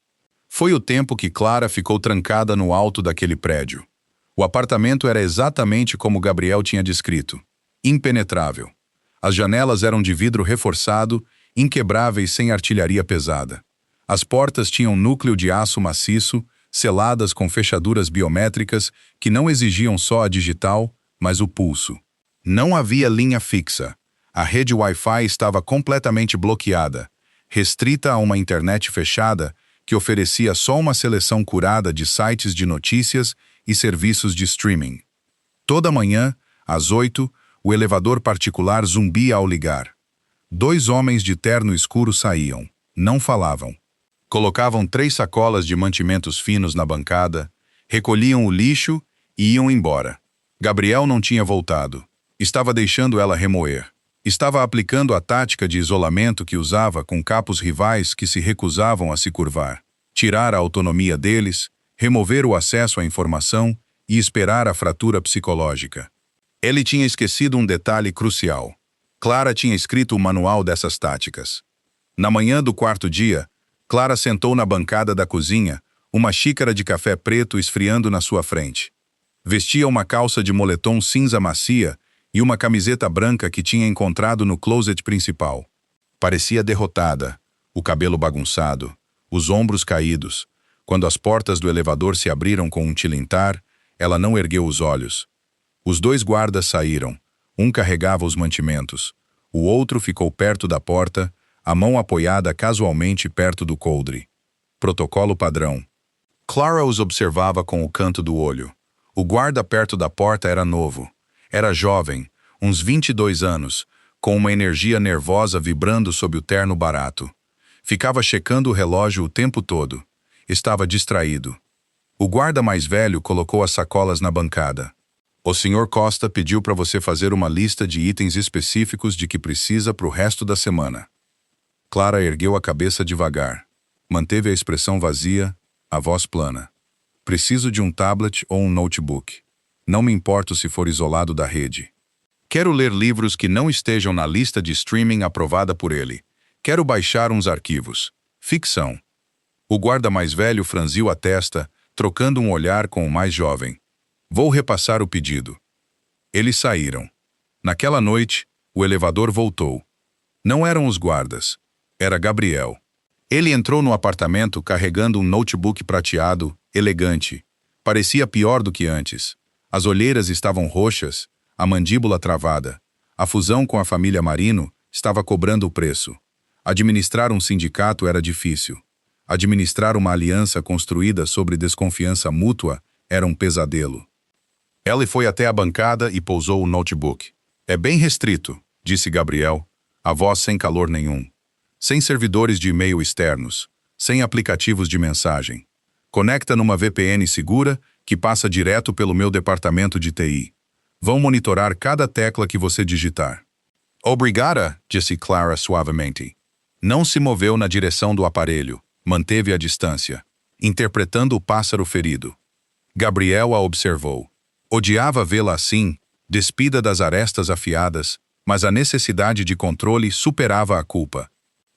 Foi o tempo que Clara ficou trancada no alto daquele prédio. O apartamento era exatamente como Gabriel tinha descrito. Impenetrável. As janelas eram de vidro reforçado, inquebráveis sem artilharia pesada. As portas tinham núcleo de aço maciço, seladas com fechaduras biométricas que não exigiam só a digital, mas o pulso. Não havia linha fixa. A rede Wi-Fi estava completamente bloqueada, restrita a uma internet fechada que oferecia só uma seleção curada de sites de notícias e serviços de streaming. Toda manhã, às 8, o elevador particular zumbia ao ligar. 2 homens de terno escuro saíam, não falavam. Colocavam 3 sacolas de mantimentos finos na bancada, recolhiam o lixo e iam embora. Gabriel não tinha voltado. Estava deixando ela remoer. Estava aplicando a tática de isolamento que usava com capos rivais que se recusavam a se curvar. Tirar a autonomia deles, remover o acesso à informação e esperar a fratura psicológica. Ele tinha esquecido um detalhe crucial. Clara tinha escrito o manual dessas táticas. Na manhã do 4º dia, Clara sentou na bancada da cozinha, uma xícara de café preto esfriando na sua frente. Vestia uma calça de moletom cinza macia e uma camiseta branca que tinha encontrado no closet principal. Parecia derrotada, o cabelo bagunçado, os ombros caídos. Quando as portas do elevador se abriram com um tilintar, ela não ergueu os olhos. Os 2 guardas saíram. Um carregava os mantimentos. O outro ficou perto da porta, a mão apoiada casualmente perto do coldre. Protocolo padrão. Clara os observava com o canto do olho. O guarda perto da porta era novo. Era jovem, uns 22 anos, com uma energia nervosa vibrando sob o terno barato. Ficava checando o relógio o tempo todo. Estava distraído. O guarda mais velho colocou as sacolas na bancada. O Sr. Costa pediu para você fazer uma lista de itens específicos de que precisa para o resto da semana. Clara ergueu a cabeça devagar. Manteve a expressão vazia, a voz plana. Preciso de um tablet ou um notebook. Não me importo se for isolado da rede. Quero ler livros que não estejam na lista de streaming aprovada por ele. Quero baixar uns arquivos. Ficção. O guarda mais velho franziu a testa, trocando um olhar com o mais jovem. Vou repassar o pedido. Eles saíram. Naquela noite, o elevador voltou. Não eram os guardas. Era Gabriel. Ele entrou no apartamento carregando um notebook prateado, elegante. Parecia pior do que antes. As olheiras estavam roxas, a mandíbula travada. A fusão com a família Marino estava cobrando o preço. Administrar um sindicato era difícil. Administrar uma aliança construída sobre desconfiança mútua era um pesadelo. Ela foi até a bancada e pousou o notebook. É bem restrito, disse Gabriel, a voz sem calor nenhum. Sem servidores de e-mail externos, sem aplicativos de mensagem. Conecta numa VPN segura que passa direto pelo meu departamento de TI. Vão monitorar cada tecla que você digitar. Obrigada, disse Clara suavemente. Não se moveu na direção do aparelho, manteve a distância, interpretando o pássaro ferido. Gabriel a observou. Odiava vê-la assim, despida das arestas afiadas, mas a necessidade de controle superava a culpa.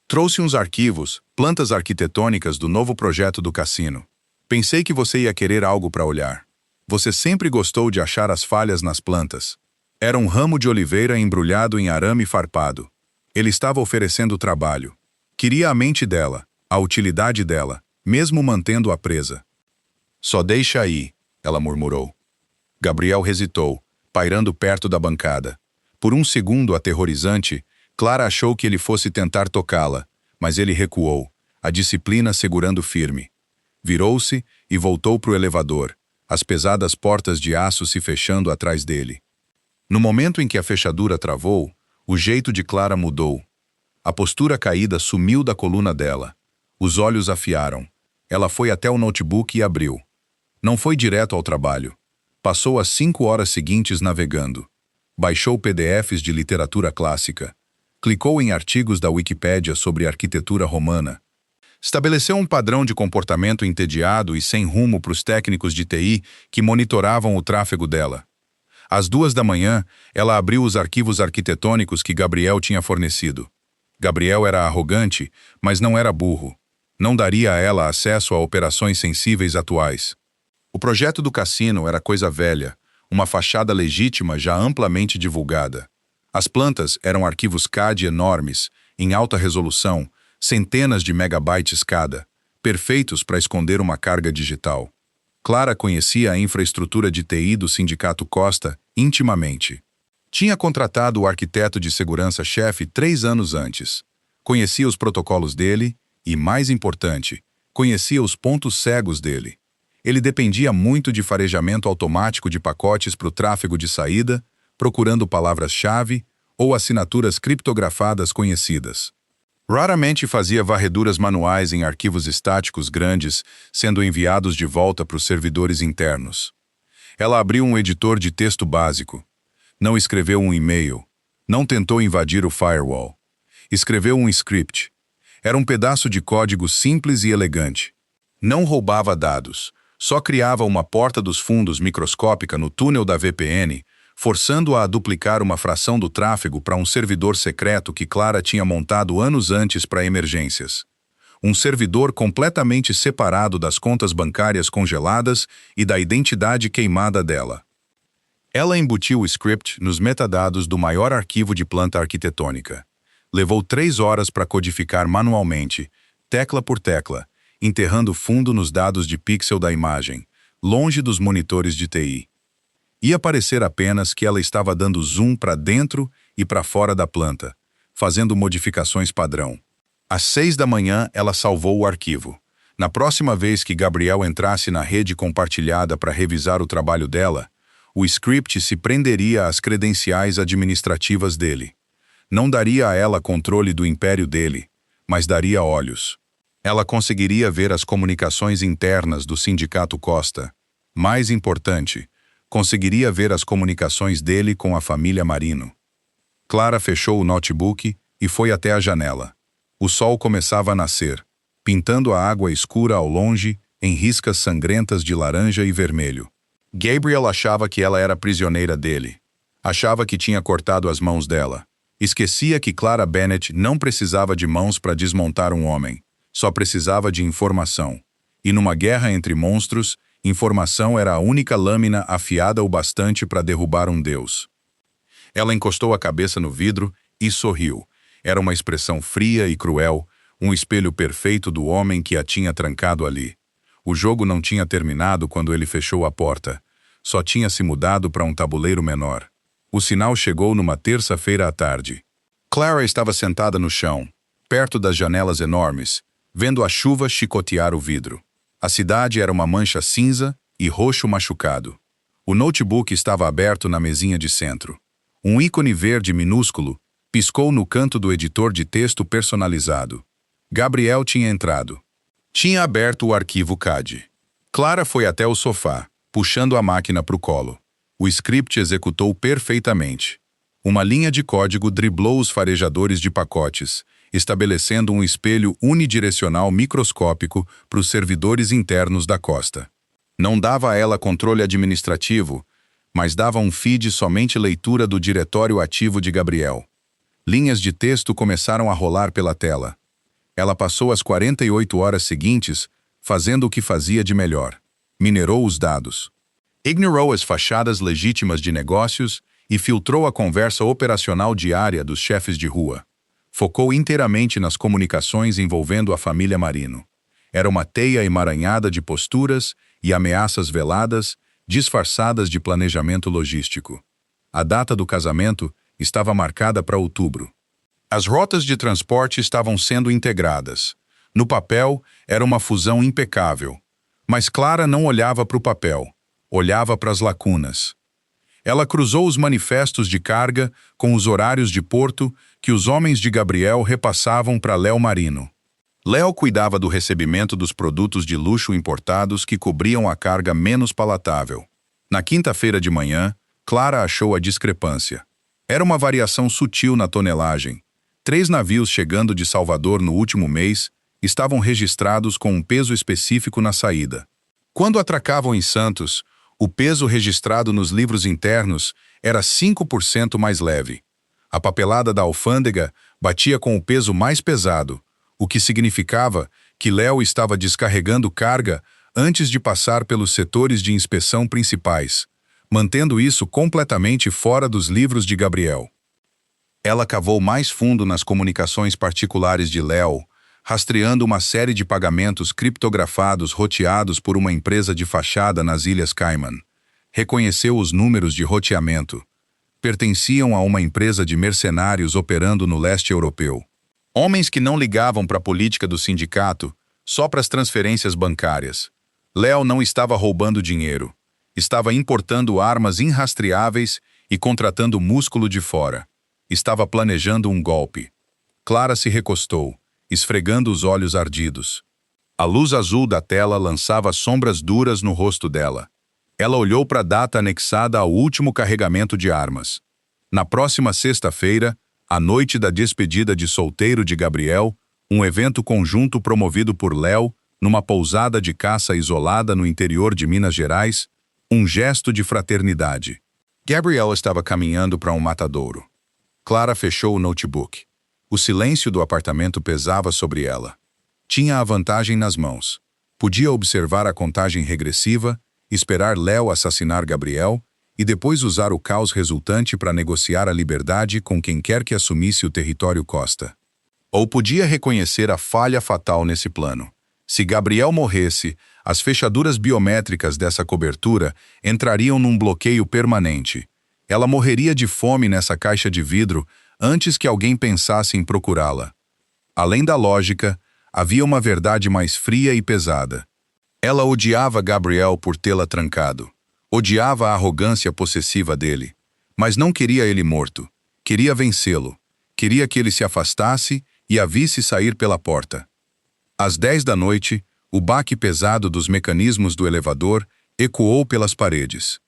Trouxe uns arquivos, plantas arquitetônicas do novo projeto do cassino. Pensei que você ia querer algo para olhar. Você sempre gostou de achar as falhas nas plantas. Era um ramo de oliveira embrulhado em arame farpado. Ele estava oferecendo trabalho. Queria a mente dela, a utilidade dela, mesmo mantendo-a presa. Só deixa aí, ela murmurou. Gabriel hesitou, pairando perto da bancada. Por um segundo aterrorizante, Clara achou que ele fosse tentar tocá-la, mas ele recuou, a disciplina segurando firme. Virou-se e voltou para o elevador, as pesadas portas de aço se fechando atrás dele. No momento em que a fechadura travou, o jeito de Clara mudou. A postura caída sumiu da coluna dela. Os olhos afiaram. Ela foi até o notebook e abriu. Não foi direto ao trabalho. Passou as 5 horas seguintes navegando. Baixou PDFs de literatura clássica. Clicou em artigos da Wikipédia sobre arquitetura romana. Estabeleceu um padrão de comportamento entediado e sem rumo para os técnicos de TI que monitoravam o tráfego dela. Às 2 da manhã, ela abriu os arquivos arquitetônicos que Gabriel tinha fornecido. Gabriel era arrogante, mas não era burro. Não daria a ela acesso a operações sensíveis atuais. O projeto do cassino era coisa velha, uma fachada legítima já amplamente divulgada. As plantas eram arquivos CAD enormes, em alta resolução, centenas de megabytes cada, perfeitos para esconder uma carga digital. Clara conhecia a infraestrutura de TI do Sindicato Costa intimamente. Tinha contratado o arquiteto de segurança-chefe 3 anos antes. Conhecia os protocolos dele e, mais importante, conhecia os pontos cegos dele. Ele dependia muito de farejamento automático de pacotes para o tráfego de saída, procurando palavras-chave ou assinaturas criptografadas conhecidas. Raramente fazia varreduras manuais em arquivos estáticos grandes, sendo enviados de volta para os servidores internos. Ela abriu um editor de texto básico. Não escreveu um e-mail. Não tentou invadir o firewall. Escreveu um script. Era um pedaço de código simples e elegante. Não roubava dados. Só criava uma porta dos fundos microscópica no túnel da VPN, forçando-a a duplicar uma fração do tráfego para um servidor secreto que Clara tinha montado anos antes para emergências. Um servidor completamente separado das contas bancárias congeladas e da identidade queimada dela. Ela embutiu o script nos metadados do maior arquivo de planta arquitetônica. Levou 3 horas para codificar manualmente, tecla por tecla, enterrando fundo nos dados de pixel da imagem, longe dos monitores de TI. Ia parecer apenas que ela estava dando zoom para dentro e para fora da planta, fazendo modificações padrão. Às 6 da manhã, ela salvou o arquivo. Na próxima vez que Gabriel entrasse na rede compartilhada para revisar o trabalho dela, o script se prenderia às credenciais administrativas dele. Não daria a ela controle do império dele, mas daria olhos. Ela conseguiria ver as comunicações internas do Sindicato Costa. Mais importante, conseguiria ver as comunicações dele com a família Marino. Clara fechou o notebook e foi até a janela. O sol começava a nascer, pintando a água escura ao longe em riscas sangrentas de laranja e vermelho. Gabriel achava que ela era prisioneira dele. Achava que tinha cortado as mãos dela. Esquecia que Clara Bennett não precisava de mãos para desmontar um homem. Só precisava de informação. E numa guerra entre monstros, informação era a única lâmina afiada o bastante para derrubar um deus. Ela encostou a cabeça no vidro e sorriu. Era uma expressão fria e cruel, um espelho perfeito do homem que a tinha trancado ali. O jogo não tinha terminado quando ele fechou a porta. Só tinha se mudado para um tabuleiro menor. O sinal chegou numa terça-feira à tarde. Clara estava sentada no chão, perto das janelas enormes, vendo a chuva chicotear o vidro. A cidade era uma mancha cinza e roxo machucado. O notebook estava aberto na mesinha de centro. Um ícone verde minúsculo piscou no canto do editor de texto personalizado. Gabriel tinha entrado. Tinha aberto o arquivo CAD. Clara foi até o sofá, puxando a máquina para o colo. O script executou perfeitamente. Uma linha de código driblou os farejadores de pacotes, estabelecendo um espelho unidirecional microscópico para os servidores internos da Costa. Não dava a ela controle administrativo, mas dava um feed somente leitura do diretório ativo de Gabriel. Linhas de texto começaram a rolar pela tela. Ela passou as 48 horas seguintes fazendo o que fazia de melhor. Minerou os dados. Ignorou as fachadas legítimas de negócios e filtrou a conversa operacional diária dos chefes de rua. Focou inteiramente nas comunicações envolvendo a família Marino. Era uma teia emaranhada de posturas e ameaças veladas, disfarçadas de planejamento logístico. A data do casamento estava marcada para outubro. As rotas de transporte estavam sendo integradas. No papel, era uma fusão impecável. Mas Clara não olhava para o papel, olhava para as lacunas. Ela cruzou os manifestos de carga com os horários de porto que os homens de Gabriel repassavam para Léo Marino. Léo cuidava do recebimento dos produtos de luxo importados que cobriam a carga menos palatável. Na quinta-feira de manhã, Clara achou a discrepância. Era uma variação sutil na tonelagem. 3 navios chegando de Salvador no último mês estavam registrados com um peso específico na saída. Quando atracavam em Santos, O peso registrado nos livros internos era 5% mais leve. A papelada da alfândega batia com o peso mais pesado, o que significava que Léo estava descarregando carga antes de passar pelos setores de inspeção principais, mantendo isso completamente fora dos livros de Gabriel. Ela cavou mais fundo nas comunicações particulares de Léo, rastreando uma série de pagamentos criptografados roteados por uma empresa de fachada nas Ilhas Cayman. Reconheceu os números de roteamento. Pertenciam a uma empresa de mercenários operando no leste europeu. Homens que não ligavam para a política do sindicato, só para as transferências bancárias. Léo não estava roubando dinheiro. Estava importando armas irrastreáveis e contratando músculo de fora. Estava planejando um golpe. Clara se recostou, esfregando os olhos ardidos. A luz azul da tela lançava sombras duras no rosto dela. Ela olhou para a data anexada ao último carregamento de armas. Na próxima sexta-feira, a noite da despedida de solteiro de Gabriel, um evento conjunto promovido por Léo, numa pousada de caça isolada no interior de Minas Gerais, um gesto de fraternidade. Gabriel estava caminhando para um matadouro. Clara fechou o notebook. O silêncio do apartamento pesava sobre ela. Tinha a vantagem nas mãos. Podia observar a contagem regressiva, esperar Léo assassinar Gabriel e depois usar o caos resultante para negociar a liberdade com quem quer que assumisse o território Costa. Ou podia reconhecer a falha fatal nesse plano. Se Gabriel morresse, as fechaduras biométricas dessa cobertura entrariam num bloqueio permanente. Ela morreria de fome nessa caixa de vidro antes que alguém pensasse em procurá-la. Além da lógica, havia uma verdade mais fria e pesada. Ela odiava Gabriel por tê-la trancado. Odiava a arrogância possessiva dele. Mas não queria ele morto. Queria vencê-lo. Queria que ele se afastasse e a visse sair pela porta. Às 10 da noite, o baque pesado dos mecanismos do elevador ecoou pelas paredes.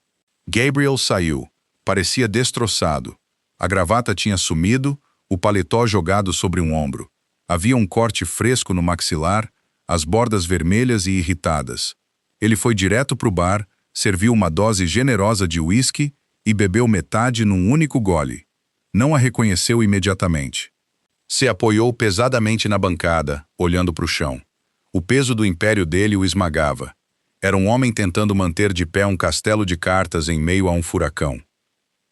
Gabriel saiu. Parecia destroçado. A gravata tinha sumido, o paletó jogado sobre um ombro. Havia um corte fresco no maxilar, as bordas vermelhas e irritadas. Ele foi direto para o bar, serviu uma dose generosa de uísque e bebeu metade num único gole. Não a reconheceu imediatamente. Se apoiou pesadamente na bancada, olhando para o chão. O peso do império dele o esmagava. Era um homem tentando manter de pé um castelo de cartas em meio a um furacão.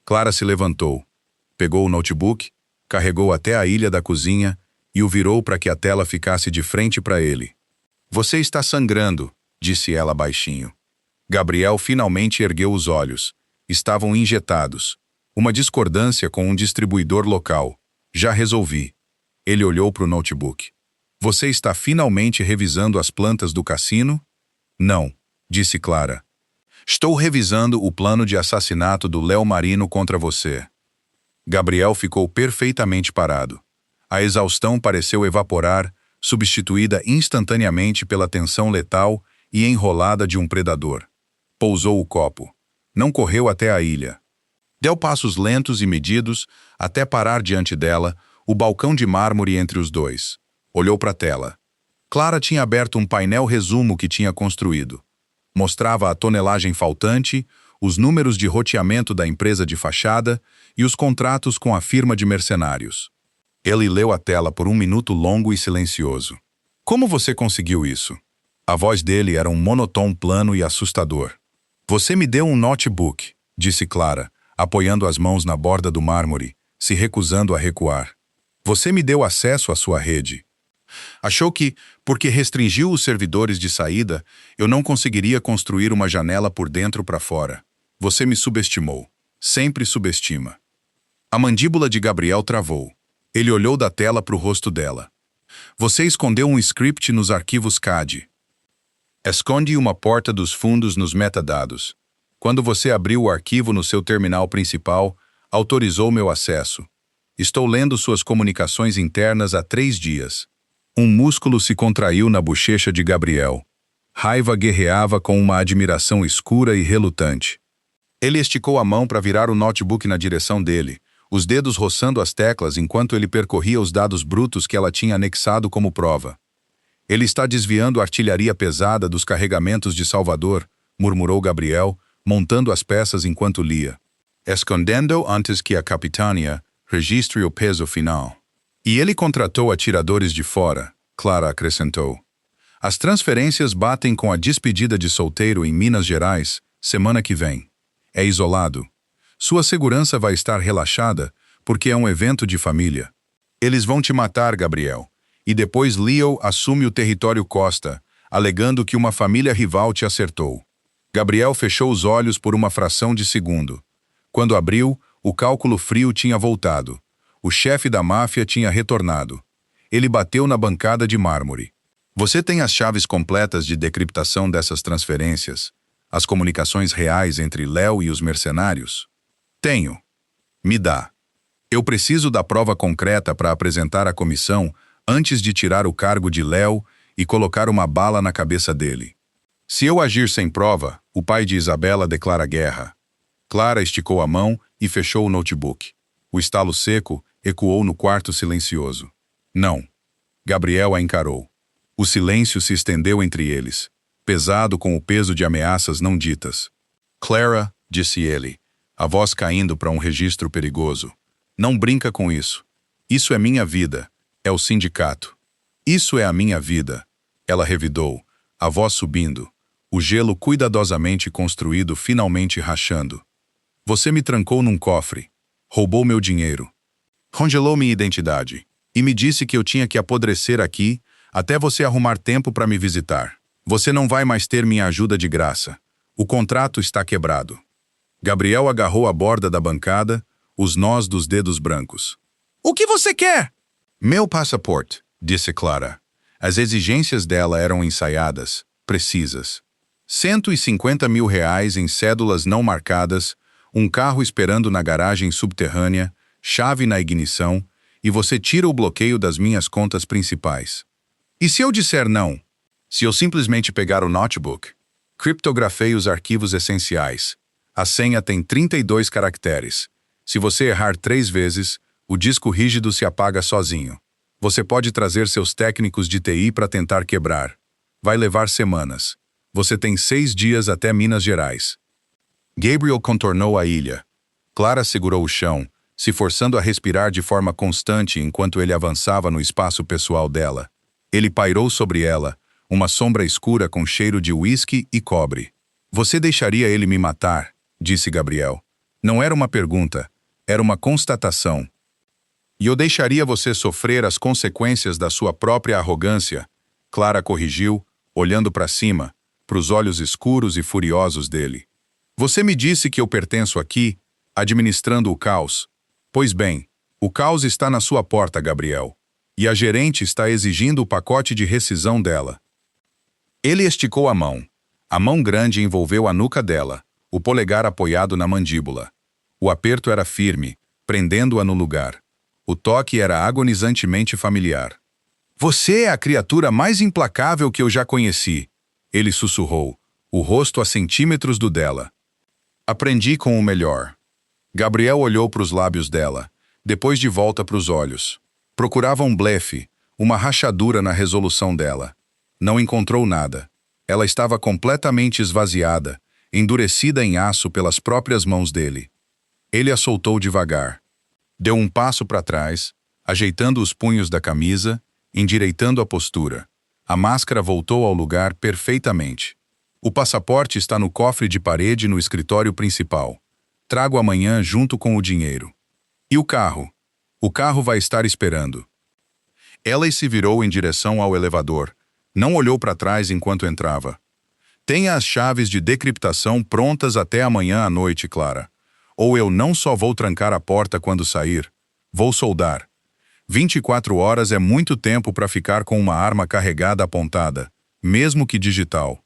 Clara se levantou, pegou o notebook, carregou até a ilha da cozinha e o virou para que a tela ficasse de frente para ele. "Você está sangrando", disse ela baixinho. Gabriel finalmente ergueu os olhos. Estavam injetados. Uma discordância com um distribuidor local. "Já resolvi." Ele olhou para o notebook. "Você está finalmente revisando as plantas do cassino?" "Não", disse Clara. "Estou revisando o plano de assassinato do Léo Marino contra você." Gabriel ficou perfeitamente parado. A exaustão pareceu evaporar, substituída instantaneamente pela tensão letal e enrolada de um predador. Pousou o copo. Não correu até a ilha. Deu passos lentos e medidos até parar diante dela, o balcão de mármore entre os dois. Olhou para a tela. Clara tinha aberto um painel resumo que tinha construído. Mostrava a tonelagem faltante, os números de roteamento da empresa de fachada e os contratos com a firma de mercenários. Ele leu a tela por um minuto longo e silencioso. "Como você conseguiu isso?" A voz dele era um monotom plano e assustador. "Você me deu um notebook", disse Clara, apoiando as mãos na borda do mármore, se recusando a recuar. "Você me deu acesso à sua rede. Achou que, porque restringiu os servidores de saída, eu não conseguiria construir uma janela por dentro para fora. Você me subestimou. Sempre subestima." A mandíbula de Gabriel travou. Ele olhou da tela para o rosto dela. "Você escondeu um script nos arquivos CAD. Esconde uma porta dos fundos nos metadados. Quando você abriu o arquivo no seu terminal principal, autorizou meu acesso. Estou lendo suas comunicações internas há 3 dias. Um músculo se contraiu na bochecha de Gabriel. Raiva guerreava com uma admiração escura e relutante. Ele esticou a mão para virar o notebook na direção dele, os dedos roçando as teclas enquanto ele percorria os dados brutos que ela tinha anexado como prova. "Ele está desviando artilharia pesada dos carregamentos de Salvador", murmurou Gabriel, montando as peças enquanto lia. Escondendo antes que a capitania registre o peso final. E ele contratou atiradores de fora, Clara acrescentou. As transferências batem com a despedida de solteiro em Minas Gerais, semana que vem. É isolado. Sua segurança vai estar relaxada, porque é um evento de família. Eles vão te matar, Gabriel. E depois Leo assume o território Costa, alegando que uma família rival te acertou. Gabriel fechou os olhos por uma fração de segundo. Quando abriu, o cálculo frio tinha voltado. O chefe da máfia tinha retornado. Ele bateu na bancada de mármore. Você tem as chaves completas de decriptação dessas transferências? As comunicações reais entre Léo e os mercenários? Tenho. Me dá. Eu preciso da prova concreta para apresentar à comissão antes de tirar o cargo de Léo e colocar uma bala na cabeça dele. Se eu agir sem prova, o pai de Isabela declara guerra. Clara esticou a mão e fechou o notebook. O estalo seco ecoou no quarto silencioso. Não. Gabriel a encarou. O silêncio se estendeu entre eles, pesado com o peso de ameaças não ditas. Clara, disse ele, a voz caindo para um registro perigoso. Não brinca com isso. Isso é minha vida. É o sindicato. Isso é a minha vida. Ela revidou, a voz subindo, o gelo cuidadosamente construído finalmente rachando. Você me trancou num cofre, roubou meu dinheiro, congelou minha identidade e me disse que eu tinha que apodrecer aqui até você arrumar tempo para me visitar. Você não vai mais ter minha ajuda de graça. O contrato está quebrado. Gabriel agarrou a borda da bancada, os nós dos dedos brancos. O que você quer? Meu passaporte, disse Clara. As exigências dela eram ensaiadas, precisas. 150 mil reais em cédulas não marcadas, um carro esperando na garagem subterrânea, chave na ignição, e você tira o bloqueio das minhas contas principais. E se eu disser não? Se eu simplesmente pegar o notebook? Criptografei os arquivos essenciais. A senha tem 32 caracteres. Se você errar 3 vezes, o disco rígido se apaga sozinho. Você pode trazer seus técnicos de TI para tentar quebrar. Vai levar semanas. Você tem 6 dias até Minas Gerais. Gabriel contornou a ilha. Clara segurou o chão, se forçando a respirar de forma constante enquanto ele avançava no espaço pessoal dela. Ele pairou sobre ela, uma sombra escura com cheiro de uísque e cobre. Você deixaria ele me matar? Disse Gabriel. Não era uma pergunta, era uma constatação. E eu deixaria você sofrer as consequências da sua própria arrogância, Clara corrigiu, olhando para cima, para os olhos escuros e furiosos dele. Você me disse que eu pertenço aqui, administrando o caos. Pois bem, o caos está na sua porta, Gabriel. E a gerente está exigindo o pacote de rescisão dela. Ele esticou a mão. A mão grande envolveu a nuca dela, o polegar apoiado na mandíbula. O aperto era firme, prendendo-a no lugar. O toque era agonizantemente familiar. Você é a criatura mais implacável que eu já conheci, ele sussurrou, o rosto a centímetros do dela. Aprendi com o melhor. Gabriel olhou para os lábios dela, depois de volta para os olhos. Procurava um blefe, uma rachadura na resolução dela. Não encontrou nada. Ela estava completamente esvaziada, endurecida em aço pelas próprias mãos dele. Ele a soltou devagar. Deu um passo para trás, ajeitando os punhos da camisa, endireitando a postura. A máscara voltou ao lugar perfeitamente. O passaporte está no cofre de parede no escritório principal. Trago amanhã junto com o dinheiro. E o carro? O carro vai estar esperando. Ela se virou em direção ao elevador. Não olhou para trás enquanto entrava. Tenha as chaves de decriptação prontas até amanhã à noite, Clara. Ou eu não só vou trancar a porta quando sair. Vou soldar. 24 horas é muito tempo para ficar com uma arma carregada apontada, mesmo que digital.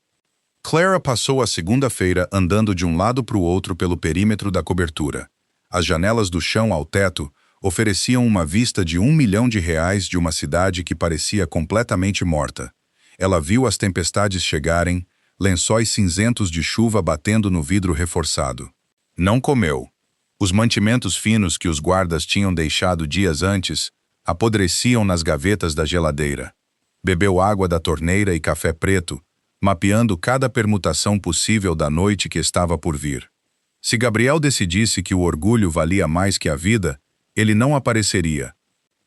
Clara passou a segunda-feira andando de um lado para o outro pelo perímetro da cobertura. As janelas do chão ao teto ofereciam uma vista de R$1 milhão de uma cidade que parecia completamente morta. Ela viu as tempestades chegarem, lençóis cinzentos de chuva batendo no vidro reforçado. Não comeu. Os mantimentos finos que os guardas tinham deixado dias antes apodreciam nas gavetas da geladeira. Bebeu água da torneira e café preto, mapeando cada permutação possível da noite que estava por vir. Se Gabriel decidisse que o orgulho valia mais que a vida, ele não apareceria.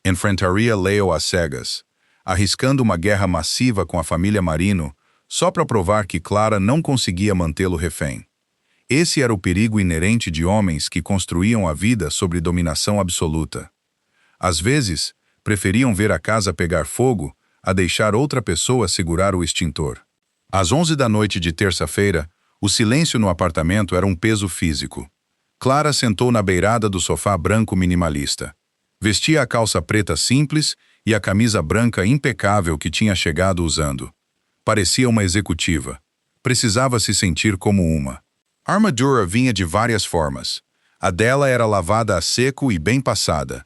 Enfrentaria Leo às cegas, arriscando uma guerra massiva com a família Marino, só para provar que Clara não conseguia mantê-lo refém. Esse era o perigo inerente de homens que construíam a vida sobre dominação absoluta. Às vezes, preferiam ver a casa pegar fogo a deixar outra pessoa segurar o extintor. Às 11 da noite de terça-feira, o silêncio no apartamento era um peso físico. Clara sentou na beirada do sofá branco minimalista. Vestia a calça preta simples e a camisa branca impecável que tinha chegado usando. Parecia uma executiva. Precisava se sentir como uma. A armadura vinha de várias formas. A dela era lavada a seco e bem passada.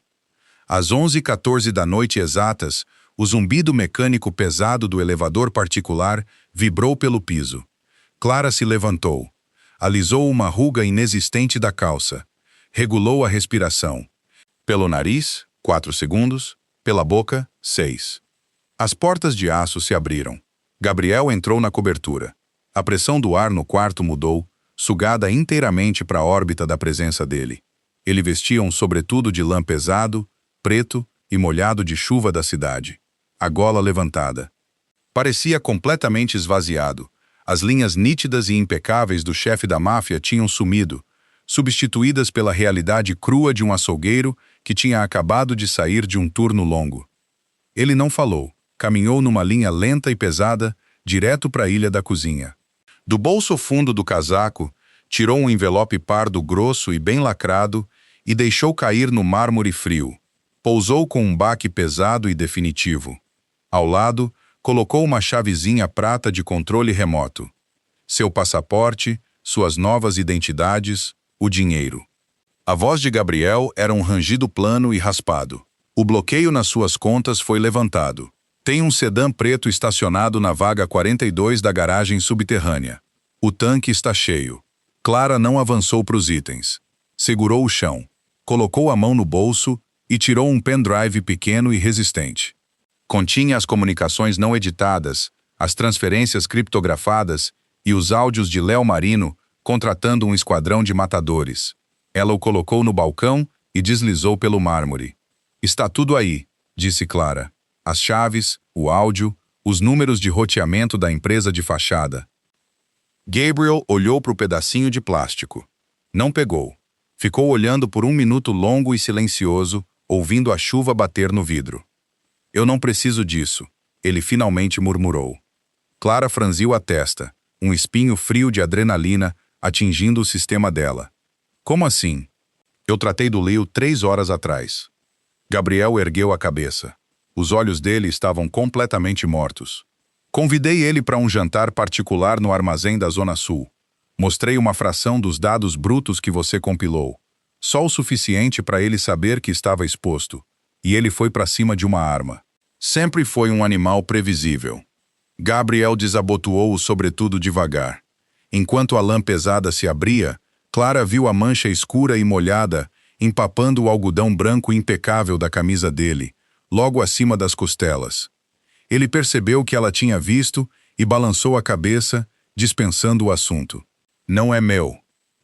Às 11h14 da noite exatas, o zumbido mecânico pesado do elevador particular vibrou pelo piso. Clara se levantou. Alisou uma ruga inexistente da calça. Regulou a respiração. Pelo nariz, 4 segundos. Pela boca, 6. As portas de aço se abriram. Gabriel entrou na cobertura. A pressão do ar no quarto mudou, sugada inteiramente para a órbita da presença dele. Ele vestia um sobretudo de lã pesado, preto e molhado de chuva da cidade. A gola levantada. Parecia completamente esvaziado. As linhas nítidas e impecáveis do chefe da máfia tinham sumido, substituídas pela realidade crua de um açougueiro que tinha acabado de sair de um turno longo. Ele não falou, caminhou numa linha lenta e pesada, direto para a ilha da cozinha. Do bolso fundo do casaco, tirou um envelope pardo grosso e bem lacrado e deixou cair no mármore frio. Pousou com um baque pesado e definitivo. Ao lado, colocou uma chavezinha prata de controle remoto. Seu passaporte, suas novas identidades, o dinheiro. A voz de Gabriel era um rangido plano e raspado. O bloqueio nas suas contas foi levantado. Tem um sedã preto estacionado na vaga 42 da garagem subterrânea. O tanque está cheio. Clara não avançou para os itens. Segurou o chão. Colocou a mão no bolso e tirou um pendrive pequeno e resistente. Continha as comunicações não editadas, as transferências criptografadas e os áudios de Léo Marino contratando um esquadrão de matadores. Ela o colocou no balcão e deslizou pelo mármore. Está tudo aí, disse Clara. As chaves, o áudio, os números de roteamento da empresa de fachada. Gabriel olhou para o pedacinho de plástico. Não pegou. Ficou olhando por um minuto longo e silencioso, ouvindo a chuva bater no vidro. Eu não preciso disso, ele finalmente murmurou. Clara franziu a testa, um espinho frio de adrenalina atingindo o sistema dela. Como assim? Eu tratei do Leo 3 horas atrás. Gabriel ergueu a cabeça. Os olhos dele estavam completamente mortos. Convidei ele para um jantar particular no armazém da Zona Sul. Mostrei uma fração dos dados brutos que você compilou. Só o suficiente para ele saber que estava exposto. E ele foi para cima de uma arma. Sempre foi um animal previsível. Gabriel desabotoou o sobretudo devagar. Enquanto a lã pesada se abria, Clara viu a mancha escura e molhada empapando o algodão branco impecável da camisa dele, logo acima das costelas. Ele percebeu o que ela tinha visto e balançou a cabeça, dispensando o assunto. Não é meu.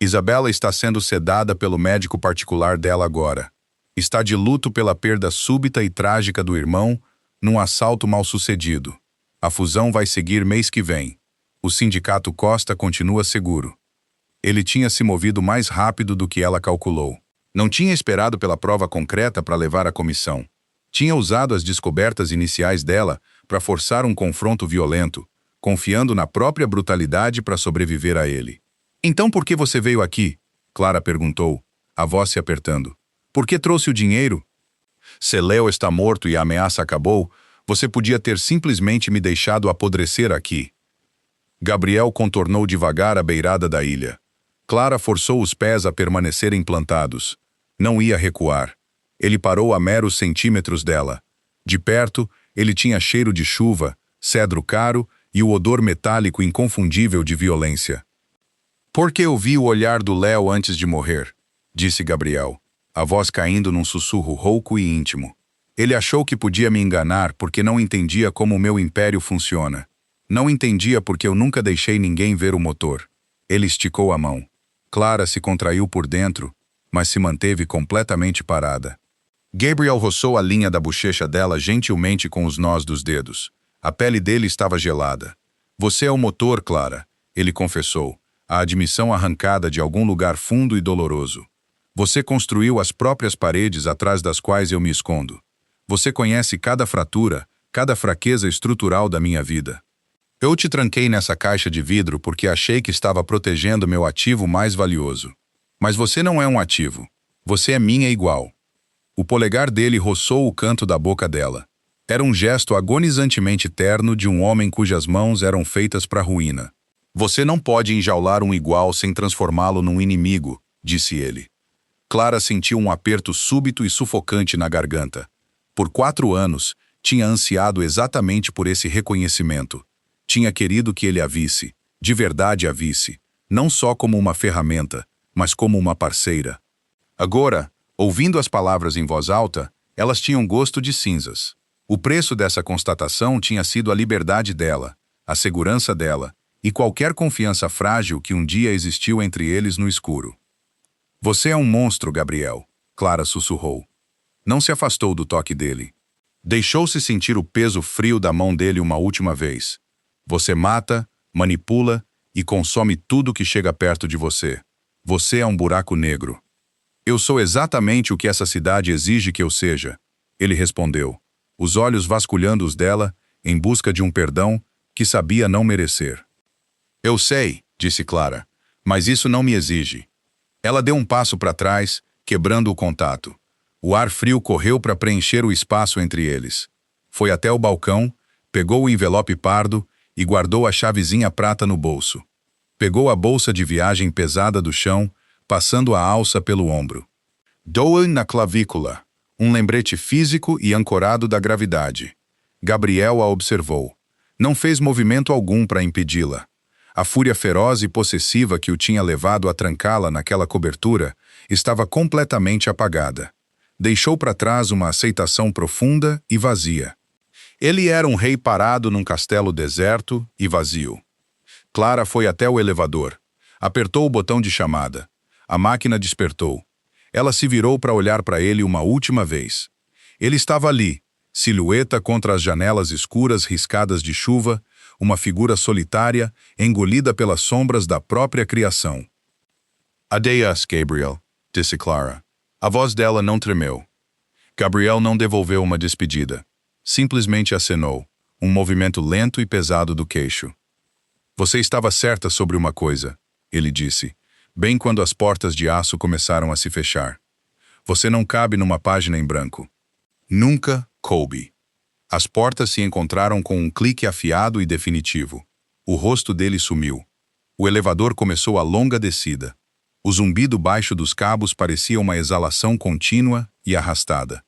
Isabela está sendo sedada pelo médico particular dela agora. Está de luto pela perda súbita e trágica do irmão num assalto mal-sucedido. A fusão vai seguir mês que vem. O sindicato Costa continua seguro. Ele tinha se movido mais rápido do que ela calculou. Não tinha esperado pela prova concreta para levar a comissão. Tinha usado as descobertas iniciais dela para forçar um confronto violento, confiando na própria brutalidade para sobreviver a ele. Então por que você veio aqui? Clara perguntou, a voz se apertando. Por que trouxe o dinheiro? Se Leo está morto e a ameaça acabou, você podia ter simplesmente me deixado apodrecer aqui. Gabriel contornou devagar a beirada da ilha. Clara forçou os pés a permanecerem plantados. Não ia recuar. Ele parou a meros centímetros dela. De perto, ele tinha cheiro de chuva, cedro caro e o odor metálico inconfundível de violência. Porque eu vi o olhar do Léo antes de morrer, disse Gabriel, a voz caindo num sussurro rouco e íntimo. Ele achou que podia me enganar porque não entendia como o meu império funciona. Não entendia porque eu nunca deixei ninguém ver o motor. Ele esticou a mão. Clara se contraiu por dentro, mas se manteve completamente parada. Gabriel roçou a linha da bochecha dela gentilmente com os nós dos dedos. A pele dele estava gelada. Você é o motor, Clara, ele confessou, a admissão arrancada de algum lugar fundo e doloroso. Você construiu as próprias paredes atrás das quais eu me escondo. Você conhece cada fratura, cada fraqueza estrutural da minha vida. Eu te tranquei nessa caixa de vidro porque achei que estava protegendo meu ativo mais valioso. Mas você não é um ativo. Você é minha igual. O polegar dele roçou o canto da boca dela. Era um gesto agonizantemente terno de um homem cujas mãos eram feitas para a ruína. Você não pode enjaular um igual sem transformá-lo num inimigo, disse ele. Clara sentiu um aperto súbito e sufocante na garganta. Por 4 anos, tinha ansiado exatamente por esse reconhecimento. Tinha querido que ele a visse, de verdade a visse, não só como uma ferramenta, mas como uma parceira. Agora, ouvindo as palavras em voz alta, elas tinham gosto de cinzas. O preço dessa constatação tinha sido a liberdade dela, a segurança dela e qualquer confiança frágil que um dia existiu entre eles no escuro. Você é um monstro, Gabriel, Clara sussurrou. Não se afastou do toque dele. Deixou-se sentir o peso frio da mão dele uma última vez. Você mata, manipula e consome tudo que chega perto de você. Você é um buraco negro. Eu sou exatamente o que essa cidade exige que eu seja, ele respondeu, os olhos vasculhando os dela em busca de um perdão que sabia não merecer. Eu sei, disse Clara, mas isso não me exige. Ela deu um passo para trás, quebrando o contato. O ar frio correu para preencher o espaço entre eles. Foi até o balcão, pegou o envelope pardo e guardou a chavezinha prata no bolso. Pegou a bolsa de viagem pesada do chão, passando a alça pelo ombro. Doa na clavícula, um lembrete físico e ancorado da gravidade. Gabriel a observou. Não fez movimento algum para impedi-la. A fúria feroz e possessiva que o tinha levado a trancá-la naquela cobertura estava completamente apagada. Deixou para trás uma aceitação profunda e vazia. Ele era um rei parado num castelo deserto e vazio. Clara foi até o elevador. Apertou o botão de chamada. A máquina despertou. Ela se virou para olhar para ele uma última vez. Ele estava ali, silhueta contra as janelas escuras riscadas de chuva, uma figura solitária, engolida pelas sombras da própria criação. Adeus, Gabriel, disse Clara. A voz dela não tremeu. Gabriel não devolveu uma despedida. Simplesmente acenou, um movimento lento e pesado do queixo. Você estava certa sobre uma coisa, ele disse, bem quando as portas de aço começaram a se fechar. Você não cabe numa página em branco. Nunca coube. As portas se encontraram com um clique afiado e definitivo. O rosto dele sumiu. O elevador começou a longa descida. O zumbido baixo dos cabos parecia uma exalação contínua e arrastada.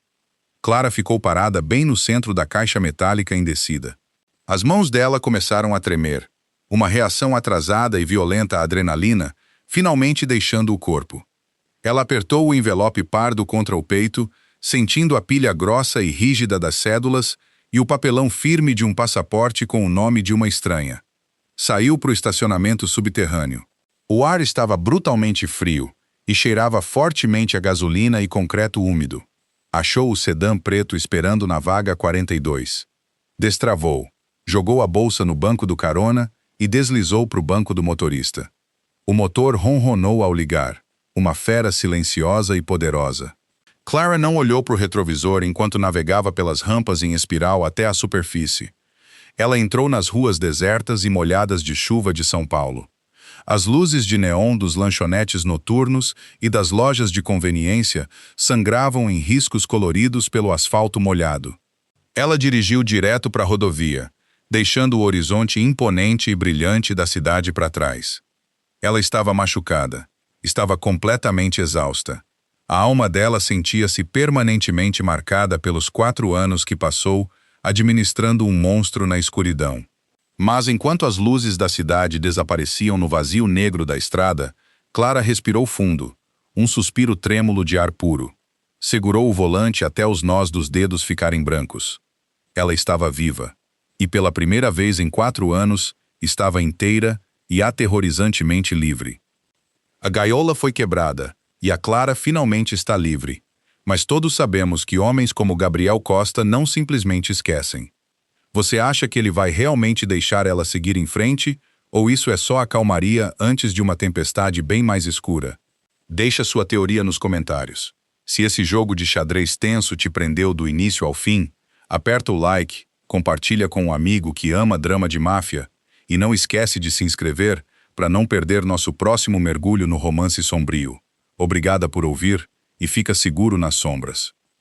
Clara ficou parada bem no centro da caixa metálica em descida. As mãos dela começaram a tremer. Uma reação atrasada e violenta à adrenalina, finalmente deixando o corpo. Ela apertou o envelope pardo contra o peito, sentindo a pilha grossa e rígida das cédulas e o papelão firme de um passaporte com o nome de uma estranha. Saiu para o estacionamento subterrâneo. O ar estava brutalmente frio e cheirava fortemente a gasolina e concreto úmido. Achou o sedã preto esperando na vaga 42. Destravou, jogou a bolsa no banco do carona e deslizou para o banco do motorista. O motor ronronou ao ligar, uma fera silenciosa e poderosa. Clara não olhou para o retrovisor enquanto navegava pelas rampas em espiral até a superfície. Ela entrou nas ruas desertas e molhadas de chuva de São Paulo. As luzes de neon dos lanchonetes noturnos e das lojas de conveniência sangravam em riscos coloridos pelo asfalto molhado. Ela dirigiu direto para a rodovia, deixando o horizonte imponente e brilhante da cidade para trás. Ela estava machucada, estava completamente exausta. A alma dela sentia-se permanentemente marcada pelos 4 anos que passou administrando um monstro na escuridão. Mas enquanto as luzes da cidade desapareciam no vazio negro da estrada, Clara respirou fundo, um suspiro trêmulo de ar puro. Segurou o volante até os nós dos dedos ficarem brancos. Ela estava viva. e pela primeira vez em 4 anos, estava inteira e aterrorizantemente livre. A gaiola foi quebrada, e a Clara finalmente está livre. Mas todos sabemos que homens como Gabriel Costa não simplesmente esquecem. Você acha que ele vai realmente deixar ela seguir em frente, ou isso é só a calmaria antes de uma tempestade bem mais escura? Deixa sua teoria nos comentários. Se esse jogo de xadrez tenso te prendeu do início ao fim, aperta o like, compartilha com um amigo que ama drama de máfia e não esquece de se inscrever para não perder nosso próximo mergulho no romance sombrio. Obrigada por ouvir e fica seguro nas sombras.